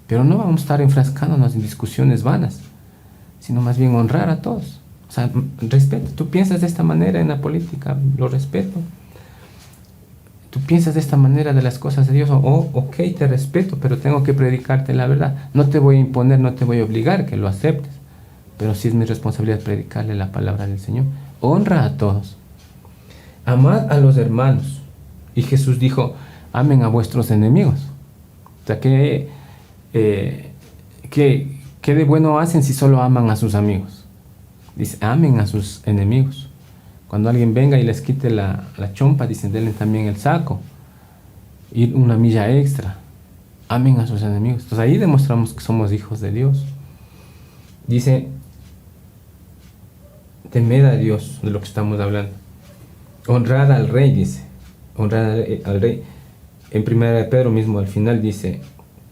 pero no vamos a estar enfrascándonos en discusiones vanas, sino más bien honrar a todos. O sea, respeto. Tú piensas de esta manera en la política, lo respeto. Tú piensas de esta manera de las cosas de Dios, ok, te respeto, pero tengo que predicarte la verdad. No te voy a imponer, no te voy a obligar que lo aceptes, pero sí es mi responsabilidad predicarle la palabra del Señor. Honra a todos. Amad a los hermanos. Y Jesús dijo, amen a vuestros enemigos. O sea, ¿qué de bueno hacen si solo aman a sus amigos? Dice, amen a sus enemigos. Cuando alguien venga y les quite la chompa, dicen, denle también el saco. Ir una milla extra. Amen a sus enemigos. Entonces ahí demostramos que somos hijos de Dios. Dice, temed a Dios, de lo que estamos hablando. Honrad al rey, dice. Honrad al rey. En primera de Pedro mismo, al final dice,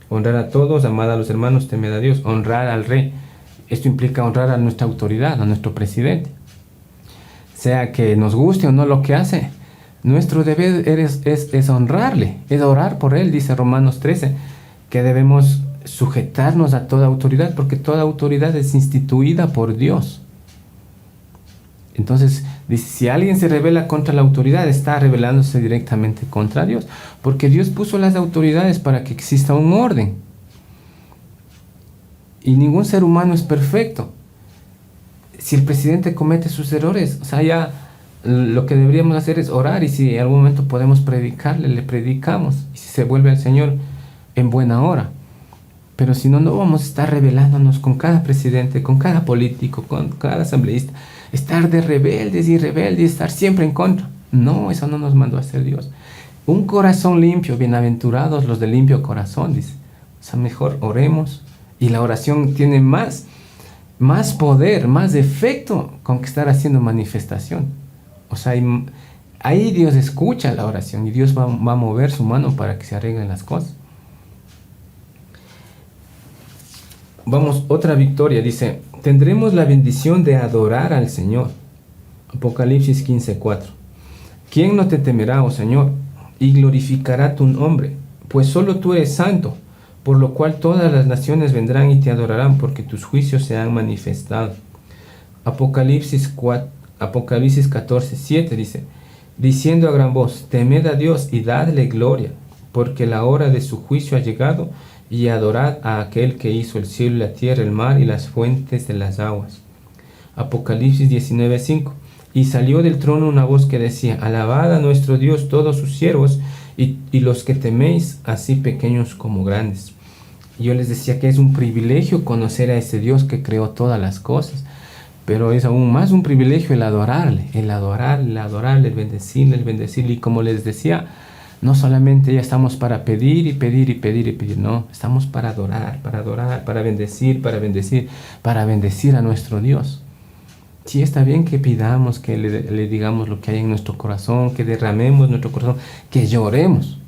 honrar a todos, amad a los hermanos, temed a Dios. Honrar al rey. Esto implica honrar a nuestra autoridad, a nuestro presidente. Sea que nos guste o no lo que hace, nuestro deber es honrarle, es orar por él, dice Romanos 13, que debemos sujetarnos a toda autoridad, porque toda autoridad es instituida por Dios. Entonces, dice, si alguien se rebela contra la autoridad, está rebelándose directamente contra Dios, porque Dios puso las autoridades para que exista un orden. Y ningún ser humano es perfecto. Si el presidente comete sus errores, o sea, ya lo que deberíamos hacer es orar, y si en algún momento podemos predicarle, le predicamos, y si se vuelve al Señor, en buena hora. Pero si no, no vamos a estar rebelándonos con cada presidente, con cada político, con cada asambleísta, estar de rebeldes y rebeldes, estar siempre en contra. No, eso no nos mandó a hacer Dios. Un corazón limpio, bienaventurados los de limpio corazón, dice. O sea, mejor oremos, y la oración tiene más poder, más efecto con que estar haciendo manifestación. O sea, ahí Dios escucha la oración y Dios va a mover su mano para que se arreglen las cosas. Vamos, otra victoria, dice, tendremos la bendición de adorar al Señor. Apocalipsis 15:4. ¿Quién no te temerá, oh Señor, y glorificará tu nombre? Pues solo tú eres santo, por lo cual todas las naciones vendrán y te adorarán, porque tus juicios se han manifestado. Apocalipsis 14:7 dice, diciendo a gran voz, temed a Dios y dadle gloria, porque la hora de su juicio ha llegado, y adorad a aquel que hizo el cielo y la tierra, el mar y las fuentes de las aguas. Apocalipsis 19:5. Y salió del trono una voz que decía, alabad a nuestro Dios todos sus siervos, y los que teméis, así pequeños como grandes. Yo les decía que es un privilegio conocer a ese Dios que creó todas las cosas, pero es aún más un privilegio el adorarle, el bendecirle, el bendecirle. Y como les decía, no solamente ya estamos para pedir y pedir y pedir y pedir, no, estamos para adorar, para bendecir, para bendecir a nuestro Dios. Sí, está bien que pidamos, que le digamos lo que hay en nuestro corazón, que derramemos nuestro corazón, que lloremos.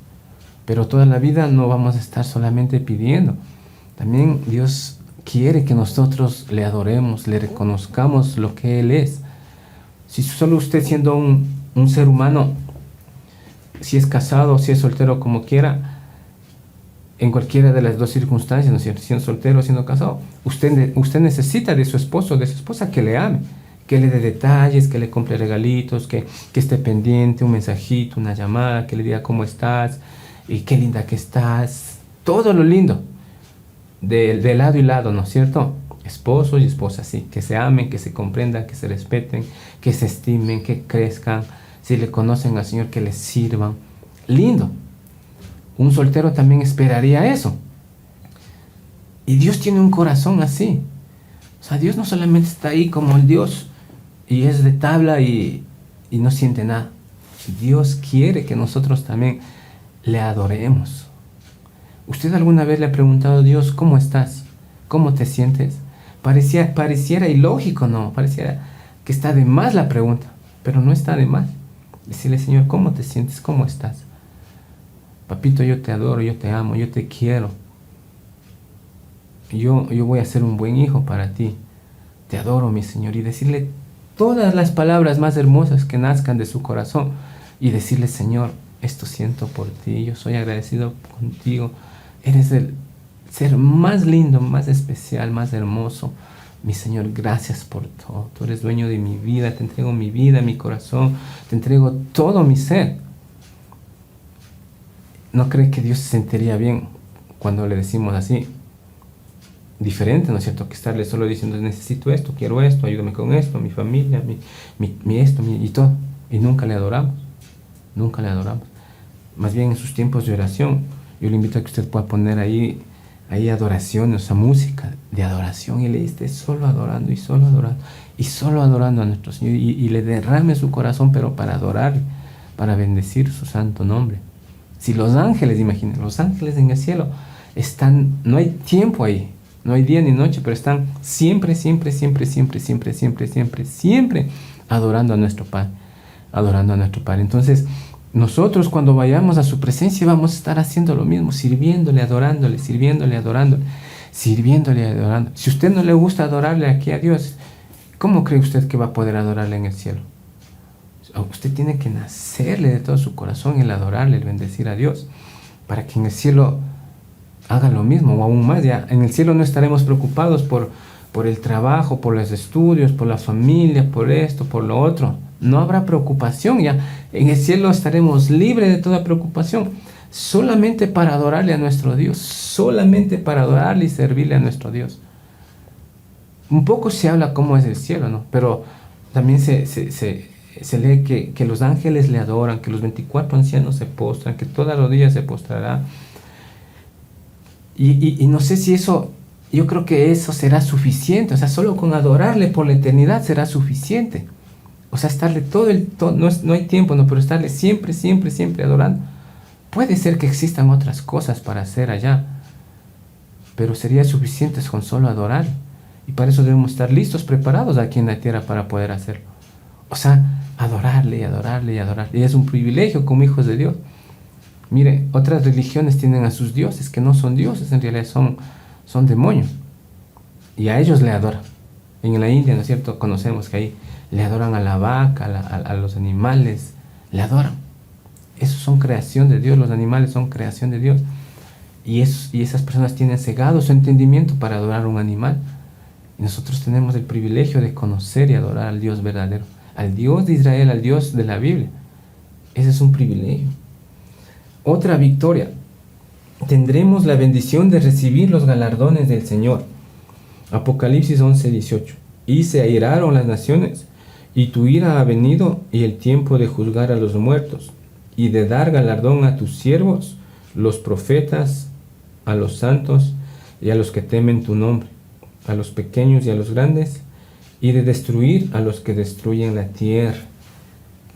Pero toda la vida no vamos a estar solamente pidiendo. También Dios quiere que nosotros le adoremos, le reconozcamos lo que Él es. Si solo usted siendo un ser humano, si es casado, si es soltero, como quiera, en cualquiera de las dos circunstancias, ¿no es cierto? Siendo soltero o siendo casado, usted necesita de su esposo, de su esposa que le ame, que le dé detalles, que le compre regalitos, que esté pendiente, un mensajito, una llamada, que le diga cómo estás y qué linda que estás. Todo lo lindo, de lado y lado, ¿no es cierto? Esposo y esposa, sí, que se amen, que se comprendan, que se respeten, que se estimen, que crezcan. Si le conocen al Señor, que les sirvan. Lindo. Un soltero también esperaría eso. Y Dios tiene un corazón así. O sea, Dios no solamente está ahí como el Dios y es de tabla y no siente nada. Dios quiere que nosotros también le adoremos. ¿Usted alguna vez le ha preguntado a Dios, ¿cómo estás? ¿Cómo te sientes? Pareciera ilógico, ¿no? Pareciera que está de más la pregunta, pero no está de más. Decirle, Señor, ¿cómo te sientes? ¿Cómo estás? Papito, yo te adoro, yo te amo, yo te quiero. Yo voy a ser un buen hijo para ti. Te adoro, mi Señor. Y decirle todas las palabras más hermosas que nazcan de su corazón. Y decirle, Señor, esto siento por ti. Yo soy agradecido contigo. Eres el ser más lindo, más especial, más hermoso. Mi Señor, gracias por todo. Tú eres dueño de mi vida. Te entrego mi vida, mi corazón. Te entrego todo mi ser. ¿No cree que Dios se sentiría bien cuando le decimos así? Diferente, ¿no es cierto? Que estarle solo diciendo, necesito esto, quiero esto, ayúdame con esto, mi familia, mi esto, y todo. Y nunca le adoramos. Nunca le adoramos. Más bien en sus tiempos de oración, yo le invito a que usted pueda poner ahí adoración, o sea, música de adoración, y le esté solo adorando y solo adorando y solo adorando a nuestro Señor, y le derrame su corazón, pero para adorar, para bendecir su santo nombre. Si los ángeles, imaginen, los ángeles en el cielo están, no hay tiempo ahí, no hay día ni noche, pero están siempre adorando a nuestro Padre, adorando a nuestro Padre. Entonces, nosotros cuando vayamos a su presencia vamos a estar haciendo lo mismo, sirviéndole, adorándole, sirviéndole, adorándole, sirviéndole, adorando. Si a usted no le gusta adorarle aquí a Dios, ¿cómo cree usted que va a poder adorarle en el cielo? Usted tiene que nacerle de todo su corazón el adorarle, el bendecir a Dios, para que en el cielo haga lo mismo, o aún más. Ya en el cielo no estaremos preocupados por el trabajo, por los estudios, por la familia, por esto, por lo otro. No habrá preocupación ya. En el cielo estaremos libres de toda preocupación, solamente para adorarle a nuestro Dios, solamente para adorarle y servirle a nuestro Dios. Un poco se habla cómo es el cielo, ¿no? Pero también se lee que los ángeles le adoran, que los 24 ancianos se postran, que toda rodilla se postrará. Y no sé si eso, yo creo que eso será suficiente. O sea, solo con adorarle por la eternidad será suficiente. O sea, estarle no hay tiempo, ¿no? Pero estarle siempre adorando. Puede ser que existan otras cosas para hacer allá, pero sería suficiente con solo adorar. Y para eso debemos estar listos, preparados aquí en la tierra para poder hacerlo. O sea, adorarle y adorarle y adorarle. Y es un privilegio como hijos de Dios. Mire, otras religiones tienen a sus dioses que no son dioses, en realidad son demonios. Y a ellos le adoran. En la India, ¿no es cierto? Conocemos que ahí le adoran a la vaca, a los animales, le adoran. Esos son creación de Dios, los animales son creación de Dios. Y esas personas tienen cegado su entendimiento para adorar a un animal. Y nosotros tenemos el privilegio de conocer y adorar al Dios verdadero, al Dios de Israel, al Dios de la Biblia. Ese es un privilegio. Otra victoria. Tendremos la bendición de recibir los galardones del Señor. Apocalipsis 11:18. Y se airaron las naciones, y tu ira ha venido, y el tiempo de juzgar a los muertos, y de dar galardón a tus siervos, los profetas, a los santos, y a los que temen tu nombre, a los pequeños y a los grandes, y de destruir a los que destruyen la tierra.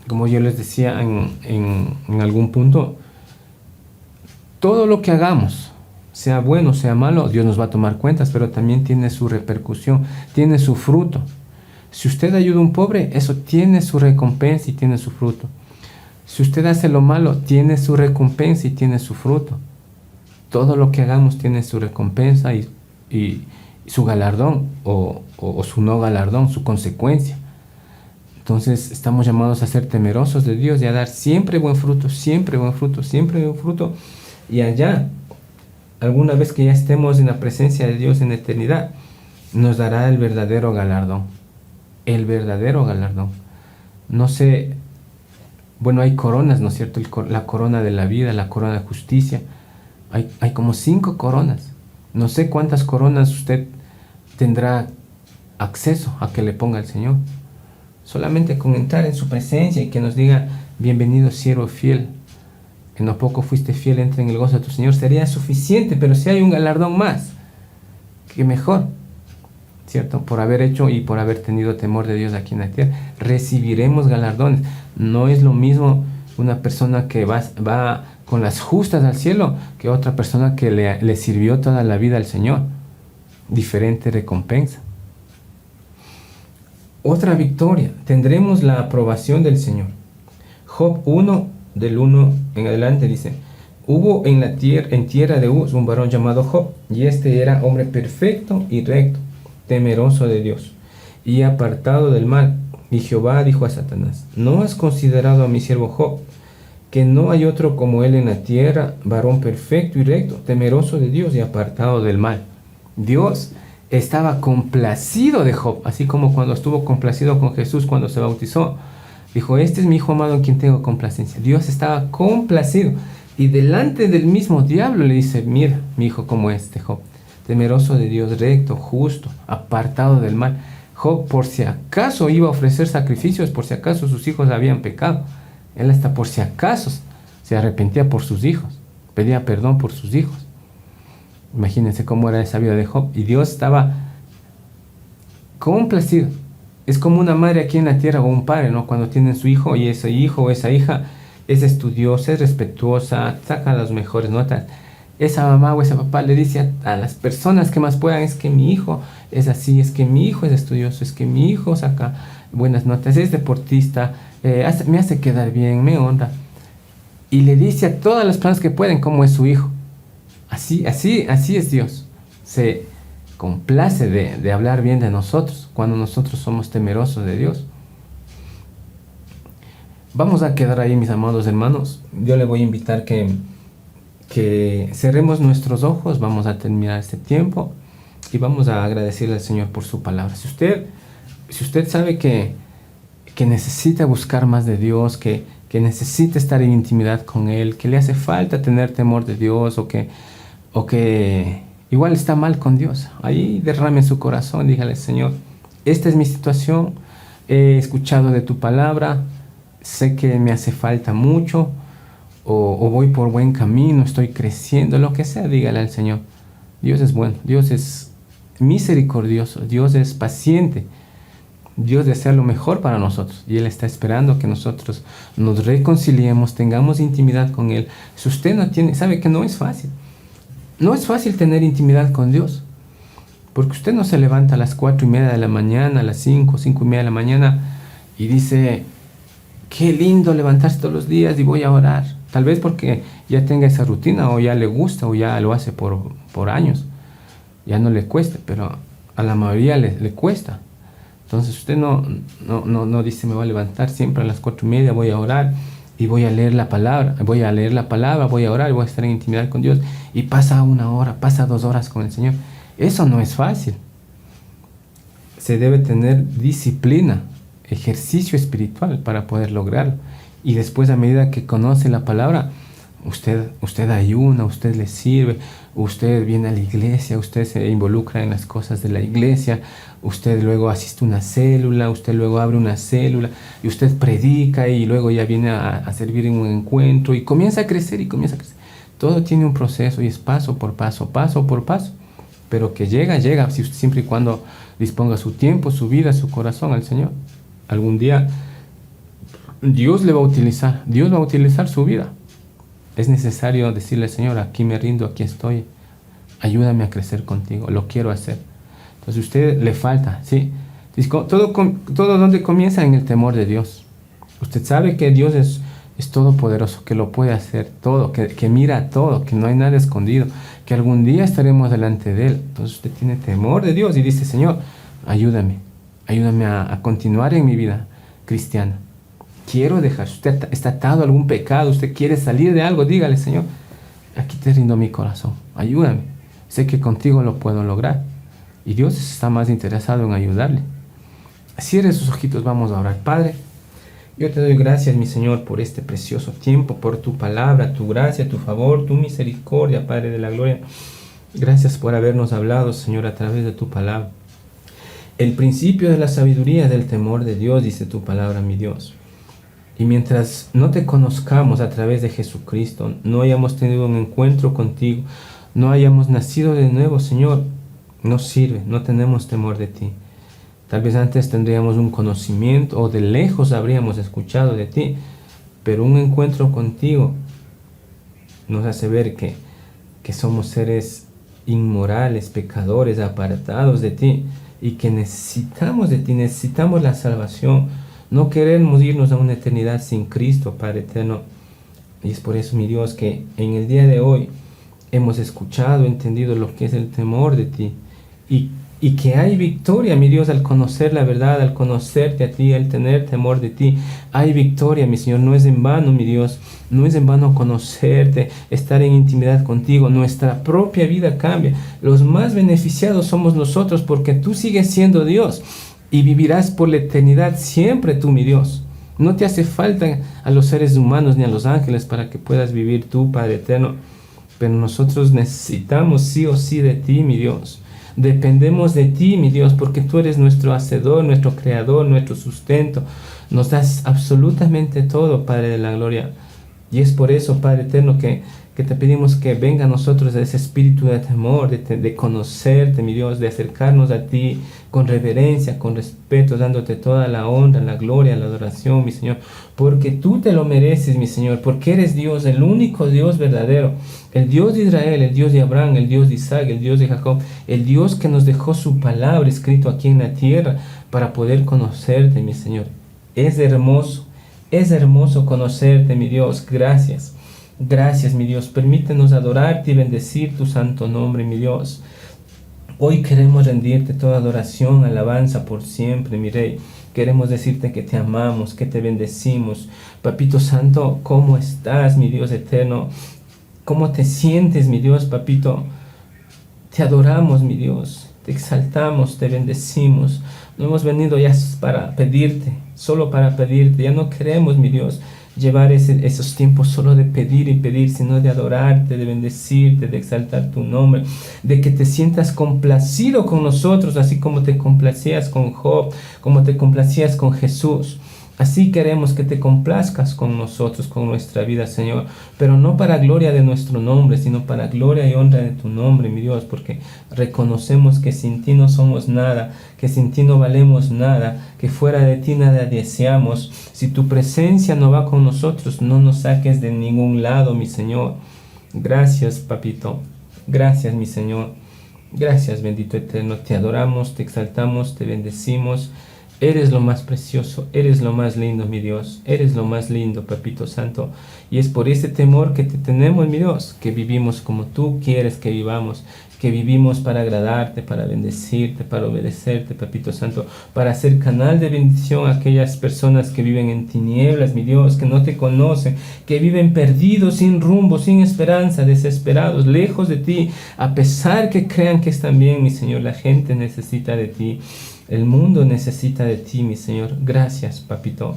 Como yo les decía en algún punto, todo lo que hagamos, sea bueno, sea malo, Dios nos va a tomar cuentas, pero también tiene su repercusión, tiene su fruto. Si usted ayuda a un pobre, eso tiene su recompensa y tiene su fruto. Si usted hace lo malo, tiene su recompensa y tiene su fruto. Todo lo que hagamos tiene su recompensa y su galardón o su no galardón, su consecuencia. Entonces estamos llamados a ser temerosos de Dios y a dar siempre buen fruto, siempre buen fruto, siempre buen fruto. Y allá, alguna vez que ya estemos en la presencia de Dios en la eternidad, nos dará el verdadero galardón. El verdadero galardón. No sé, bueno, hay coronas, ¿no es cierto? La corona de la vida, la corona de justicia. Hay como 5 coronas. No sé cuántas coronas usted tendrá acceso a que le ponga el Señor. Solamente con entrar en su presencia y que nos diga, bienvenido siervo fiel, en lo poco fuiste fiel, entra en el gozo de tu Señor, sería suficiente. Pero si hay un galardón más, que mejor, ¿cierto? Por haber hecho y por haber tenido temor de Dios aquí en la tierra, recibiremos galardones. No es lo mismo una persona que va con las justas al cielo que otra persona que le sirvió toda la vida al Señor. Diferente recompensa. Otra victoria, tendremos la aprobación del Señor. Job 1, del 1 en adelante dice, hubo en tierra de Uz un varón llamado Job, y este era hombre perfecto y recto, temeroso de Dios, y apartado del mal. Y Jehová dijo a Satanás, ¿no has considerado a mi siervo Job, que no hay otro como él en la tierra, varón perfecto y recto, temeroso de Dios y apartado del mal? Dios estaba complacido de Job, así como cuando estuvo complacido con Jesús cuando se bautizó. Dijo, este es mi hijo amado en quien tengo complacencia. Dios estaba complacido. Y delante del mismo diablo le dice, mira, mi hijo como este Job, temeroso de Dios, recto, justo, apartado del mal. Job, por si acaso iba a ofrecer sacrificios, por si acaso sus hijos habían pecado. Él hasta por si acaso se arrepentía por sus hijos, pedía perdón por sus hijos. Imagínense cómo era esa vida de Job. Y Dios estaba complacido. Es como una madre aquí en la tierra o un padre, ¿no? Cuando tienen su hijo y ese hijo o esa hija es estudiosa, es respetuosa, saca las mejores notas. Esa mamá o ese papá le dice a las personas que más puedan, es que mi hijo es así, es que mi hijo es estudioso, es que mi hijo saca buenas notas, es deportista, me hace quedar bien, me honra. Y le dice a todas las personas que pueden cómo es su hijo. Así es Dios. Se complace de hablar bien de nosotros cuando nosotros somos temerosos de Dios. Vamos a quedar ahí, mis amados hermanos. Yo le voy a invitar que cerremos nuestros ojos. Vamos a terminar este tiempo y vamos a agradecerle al Señor por su palabra. Si usted sabe que necesita buscar más de Dios, que necesita estar en intimidad con Él, que le hace falta tener temor de Dios o que igual está mal con Dios, ahí derrame su corazón, dígale, Señor, esta es mi situación, he escuchado de tu palabra, sé que me hace falta mucho, o voy por buen camino, estoy creciendo, lo que sea, dígale al Señor. Dios es bueno, Dios es misericordioso, Dios es paciente, Dios desea lo mejor para nosotros y Él está esperando que nosotros nos reconciliemos, tengamos intimidad con Él. Si usted no tiene, sabe que no es fácil. No es fácil tener intimidad con Dios, porque usted no se levanta a las 4:30 de la mañana, a las 5:30 de la mañana y dice, qué lindo levantarse todos los días y voy a orar. Tal vez porque ya tenga esa rutina o ya le gusta o ya lo hace por años. Ya no le cuesta, pero a la mayoría le cuesta. Entonces usted no dice, me voy a levantar siempre a las 4:30, voy a orar y voy a leer la palabra, voy a orar y voy a estar en intimidad con Dios. Y pasa 1 hora, pasa 2 horas con el Señor. Eso no es fácil. Se debe tener disciplina, ejercicio espiritual para poder lograrlo. Y después, a medida que conoce la palabra, usted ayuna, usted le sirve, usted viene a la iglesia, usted se involucra en las cosas de la iglesia, usted luego asiste a una célula, usted luego abre una célula y usted predica y luego ya viene a servir en un encuentro y comienza a crecer y comienza a crecer. Todo tiene un proceso y es paso por paso, paso por paso. pero que llega, siempre y cuando disponga su tiempo, su vida, su corazón al Señor. Algún día Dios le va a utilizar, Dios va a utilizar su vida. Es necesario decirle, Señor, aquí me rindo, aquí estoy, ayúdame a crecer contigo, lo quiero hacer. Entonces a usted le falta, ¿sí? Todo donde comienza en el temor de Dios. Usted sabe que Dios es todopoderoso, que lo puede hacer todo, que mira todo, que no hay nada escondido, que algún día estaremos delante de Él. Entonces usted tiene temor de Dios y dice, Señor, ayúdame a continuar en mi vida cristiana. Quiero dejar, usted está atado a algún pecado, usted quiere salir de algo, dígale, Señor, aquí te rindo mi corazón, ayúdame. Sé que contigo lo puedo lograr. Y Dios está más interesado en ayudarle. Cierre sus ojitos, vamos a orar. Padre, yo te doy gracias, mi Señor, por este precioso tiempo, por tu palabra, tu gracia, tu favor, tu misericordia, Padre de la gloria. Gracias por habernos hablado, Señor, a través de tu palabra. El principio de la sabiduría del temor de Dios, dice tu palabra, mi Dios. Y mientras no te conozcamos a través de Jesucristo, no hayamos tenido un encuentro contigo, no hayamos nacido de nuevo, Señor, no sirve, no tenemos temor de ti. Tal vez antes tendríamos un conocimiento o de lejos habríamos escuchado de ti, pero un encuentro contigo nos hace ver que somos seres inmorales, pecadores, apartados de ti y que necesitamos de ti, necesitamos la salvación. No queremos irnos a una eternidad sin Cristo, Padre eterno. Y es por eso, mi Dios, que en el día de hoy hemos escuchado, entendido lo que es el temor de ti. Y que hay victoria, mi Dios, al conocer la verdad, al conocerte a ti, al tener temor de ti. Hay victoria, mi Señor. No es en vano, mi Dios. No es en vano conocerte, estar en intimidad contigo. Nuestra propia vida cambia. Los más beneficiados somos nosotros porque tú sigues siendo Dios. Y vivirás por la eternidad siempre tú, mi Dios. No te hace falta a los seres humanos ni a los ángeles para que puedas vivir tú, Padre eterno. Pero nosotros necesitamos sí o sí de ti, mi Dios. Dependemos de ti, mi Dios, porque tú eres nuestro hacedor, nuestro creador, nuestro sustento. Nos das absolutamente todo, Padre de la gloria. Y es por eso, Padre eterno, que te pedimos que venga a nosotros ese espíritu de temor, de conocerte, mi Dios, de acercarnos a ti con reverencia, con respeto, dándote toda la honra, la gloria, la adoración, mi Señor, porque tú te lo mereces, mi Señor, porque eres Dios, el único Dios verdadero, el Dios de Israel, el Dios de Abraham, el Dios de Isaac, el Dios de Jacob, el Dios que nos dejó su palabra escrito aquí en la tierra para poder conocerte, mi Señor. Es hermoso conocerte, mi Dios. Gracias. Gracias, mi Dios. Permítenos adorarte y bendecir tu santo nombre, mi Dios. Hoy queremos rendirte toda adoración, alabanza por siempre, mi Rey. Queremos decirte que te amamos, que te bendecimos. Papito Santo, ¿cómo estás, mi Dios eterno? ¿Cómo te sientes, mi Dios, Papito? Te adoramos, mi Dios. Te exaltamos, te bendecimos. No hemos venido ya para pedirte, solo para pedirte. Ya no queremos, mi Dios, llevar esos tiempos solo de pedir y pedir, sino de adorarte, de bendecirte, de exaltar tu nombre, de que te sientas complacido con nosotros, así como te complacías con Job, como te complacías con Jesús. Así queremos que te complazcas con nosotros, con nuestra vida, Señor, pero no para gloria de nuestro nombre, sino para gloria y honra de tu nombre, mi Dios, porque reconocemos que sin ti no somos nada, que sin ti no valemos nada, que fuera de ti nada deseamos. Si tu presencia no va con nosotros, no nos saques de ningún lado, mi Señor. Gracias, Papito. Gracias, mi Señor. Gracias, bendito eterno. Te adoramos, te exaltamos, te bendecimos. Eres lo más precioso, eres lo más lindo, mi Dios. Eres lo más lindo, Papito Santo. Y es por ese temor que te tenemos, mi Dios, que vivimos como tú quieres que vivamos. Que vivimos para agradarte, para bendecirte, para obedecerte, Papito Santo. Para ser canal de bendición a aquellas personas que viven en tinieblas, mi Dios, que no te conocen, que viven perdidos, sin rumbo, sin esperanza, desesperados, lejos de ti. A pesar que crean que están bien, mi Señor, la gente necesita de ti. El mundo necesita de ti, mi Señor. Gracias, Papito.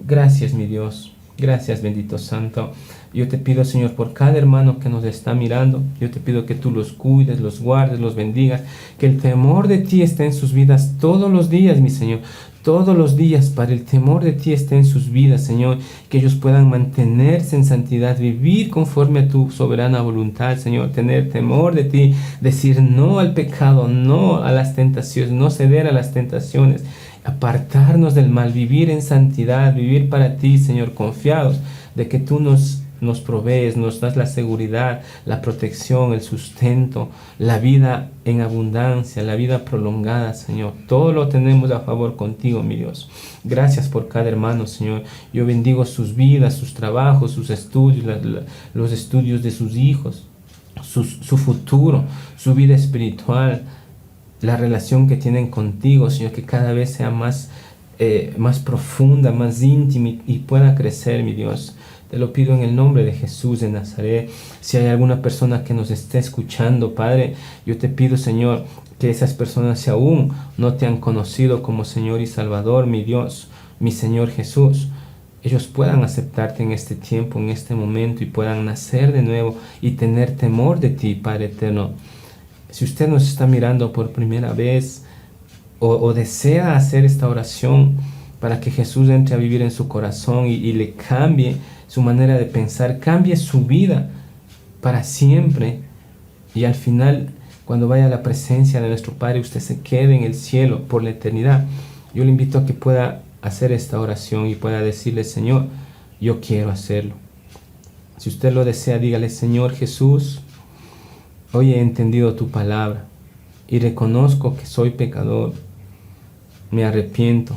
Gracias, mi Dios. Gracias, bendito Santo. Yo te pido, Señor, por cada hermano que nos está mirando, yo te pido que tú los cuides, los guardes, los bendigas, que el temor de ti esté en sus vidas todos los días, mi Señor. todos los días, Padre, el temor de ti esté en sus vidas, Señor, que ellos puedan mantenerse en santidad, vivir conforme a tu soberana voluntad, Señor, tener temor de ti, decir no al pecado, no a las tentaciones, no ceder a las tentaciones, apartarnos del mal, vivir en santidad, vivir para ti, Señor, confiados de que tú nos provees, nos das la seguridad, la protección, el sustento, la vida en abundancia, la vida prolongada, Señor. Todo lo tenemos a favor contigo, mi Dios. Gracias por cada hermano, Señor. Yo bendigo sus vidas, sus trabajos, sus estudios, los estudios de sus hijos, su futuro, su vida espiritual, la relación que tienen contigo, Señor, que cada vez sea más profunda, más íntima y pueda crecer, mi Dios. Te lo pido en el nombre de Jesús de Nazaret. Si hay alguna persona que nos esté escuchando, Padre, yo te pido, Señor, que esas personas, si aún no te han conocido como Señor y Salvador, mi Dios, mi Señor Jesús, ellos puedan aceptarte en este tiempo, en este momento, y puedan nacer de nuevo y tener temor de ti, Padre eterno. Si usted nos está mirando por primera vez o desea hacer esta oración para que Jesús entre a vivir en su corazón y le cambie su manera de pensar, cambie su vida para siempre, y al final, cuando vaya a la presencia de nuestro Padre, usted se quede en el cielo por la eternidad, yo le invito a que pueda hacer esta oración y pueda decirle: Señor, yo quiero hacerlo. Si usted lo desea, dígale: Señor Jesús, hoy he entendido tu palabra y reconozco que soy pecador. Me arrepiento.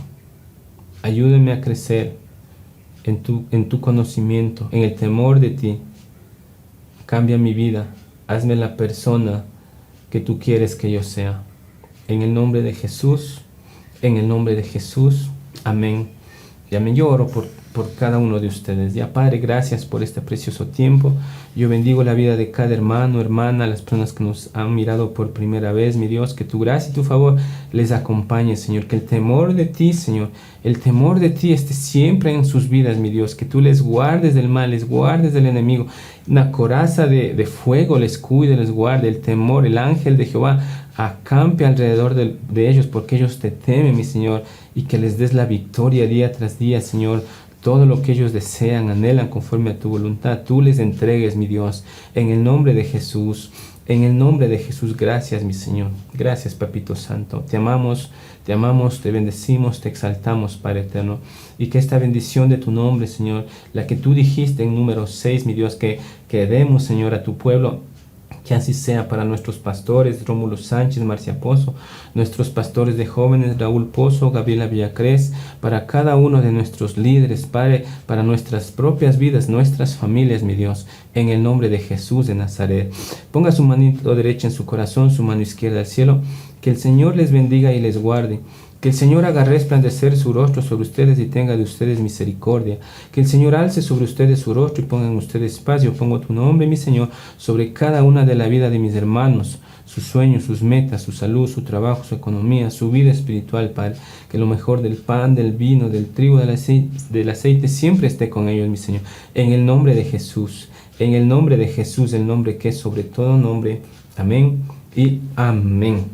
Ayúdame a crecer en tu conocimiento, en el temor de ti. Cambia mi vida. Hazme la persona que tú quieres que yo sea. En el nombre de Jesús, en el nombre de Jesús. Amén. Y amén. Yo oro por cada uno de ustedes. Ya, Padre, gracias por este precioso tiempo. Yo bendigo la vida de cada hermano, hermana, las personas que nos han mirado por primera vez, mi Dios, que tu gracia y tu favor les acompañe, Señor, que el temor de ti, Señor, el temor de ti esté siempre en sus vidas, mi Dios, que tú les guardes del mal, les guardes del enemigo, una coraza de fuego les cuide, les guarde, el temor, el ángel de Jehová acampe alrededor de ellos, porque ellos te temen, mi Señor, y que les des la victoria día tras día, Señor. Todo lo que ellos desean, anhelan conforme a tu voluntad, tú les entregues, mi Dios, en el nombre de Jesús. En el nombre de Jesús, gracias, mi Señor. Gracias, Papito Santo. Te amamos, te bendecimos, te exaltamos, Padre eterno. Y que esta bendición de tu nombre, Señor, la que tú dijiste en número 6, mi Dios, que demos, Señor, a tu pueblo, que así sea para nuestros pastores, Rómulo Sánchez, Marcia Pozo, nuestros pastores de jóvenes, Raúl Pozo, Gabriela Villacrés, para cada uno de nuestros líderes, Padre, para nuestras propias vidas, nuestras familias, mi Dios, en el nombre de Jesús de Nazaret. Ponga su manito derecha en su corazón, su mano izquierda al cielo, que el Señor les bendiga y les guarde. Que el Señor haga resplandecer su rostro sobre ustedes y tenga de ustedes misericordia. Que el Señor alce sobre ustedes su rostro y ponga en ustedes paz. Yo pongo tu nombre, mi Señor, sobre cada una de la vida de mis hermanos, sus sueños, sus metas, su salud, su trabajo, su economía, su vida espiritual, Padre. Que lo mejor del pan, del vino, del trigo, del aceite siempre esté con ellos, mi Señor. En el nombre de Jesús, en el nombre de Jesús, el nombre que es sobre todo nombre. Amén y amén.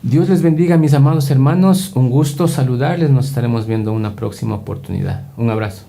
Dios les bendiga, mis amados hermanos. Un gusto saludarles. Nos estaremos viendo en una próxima oportunidad. Un abrazo.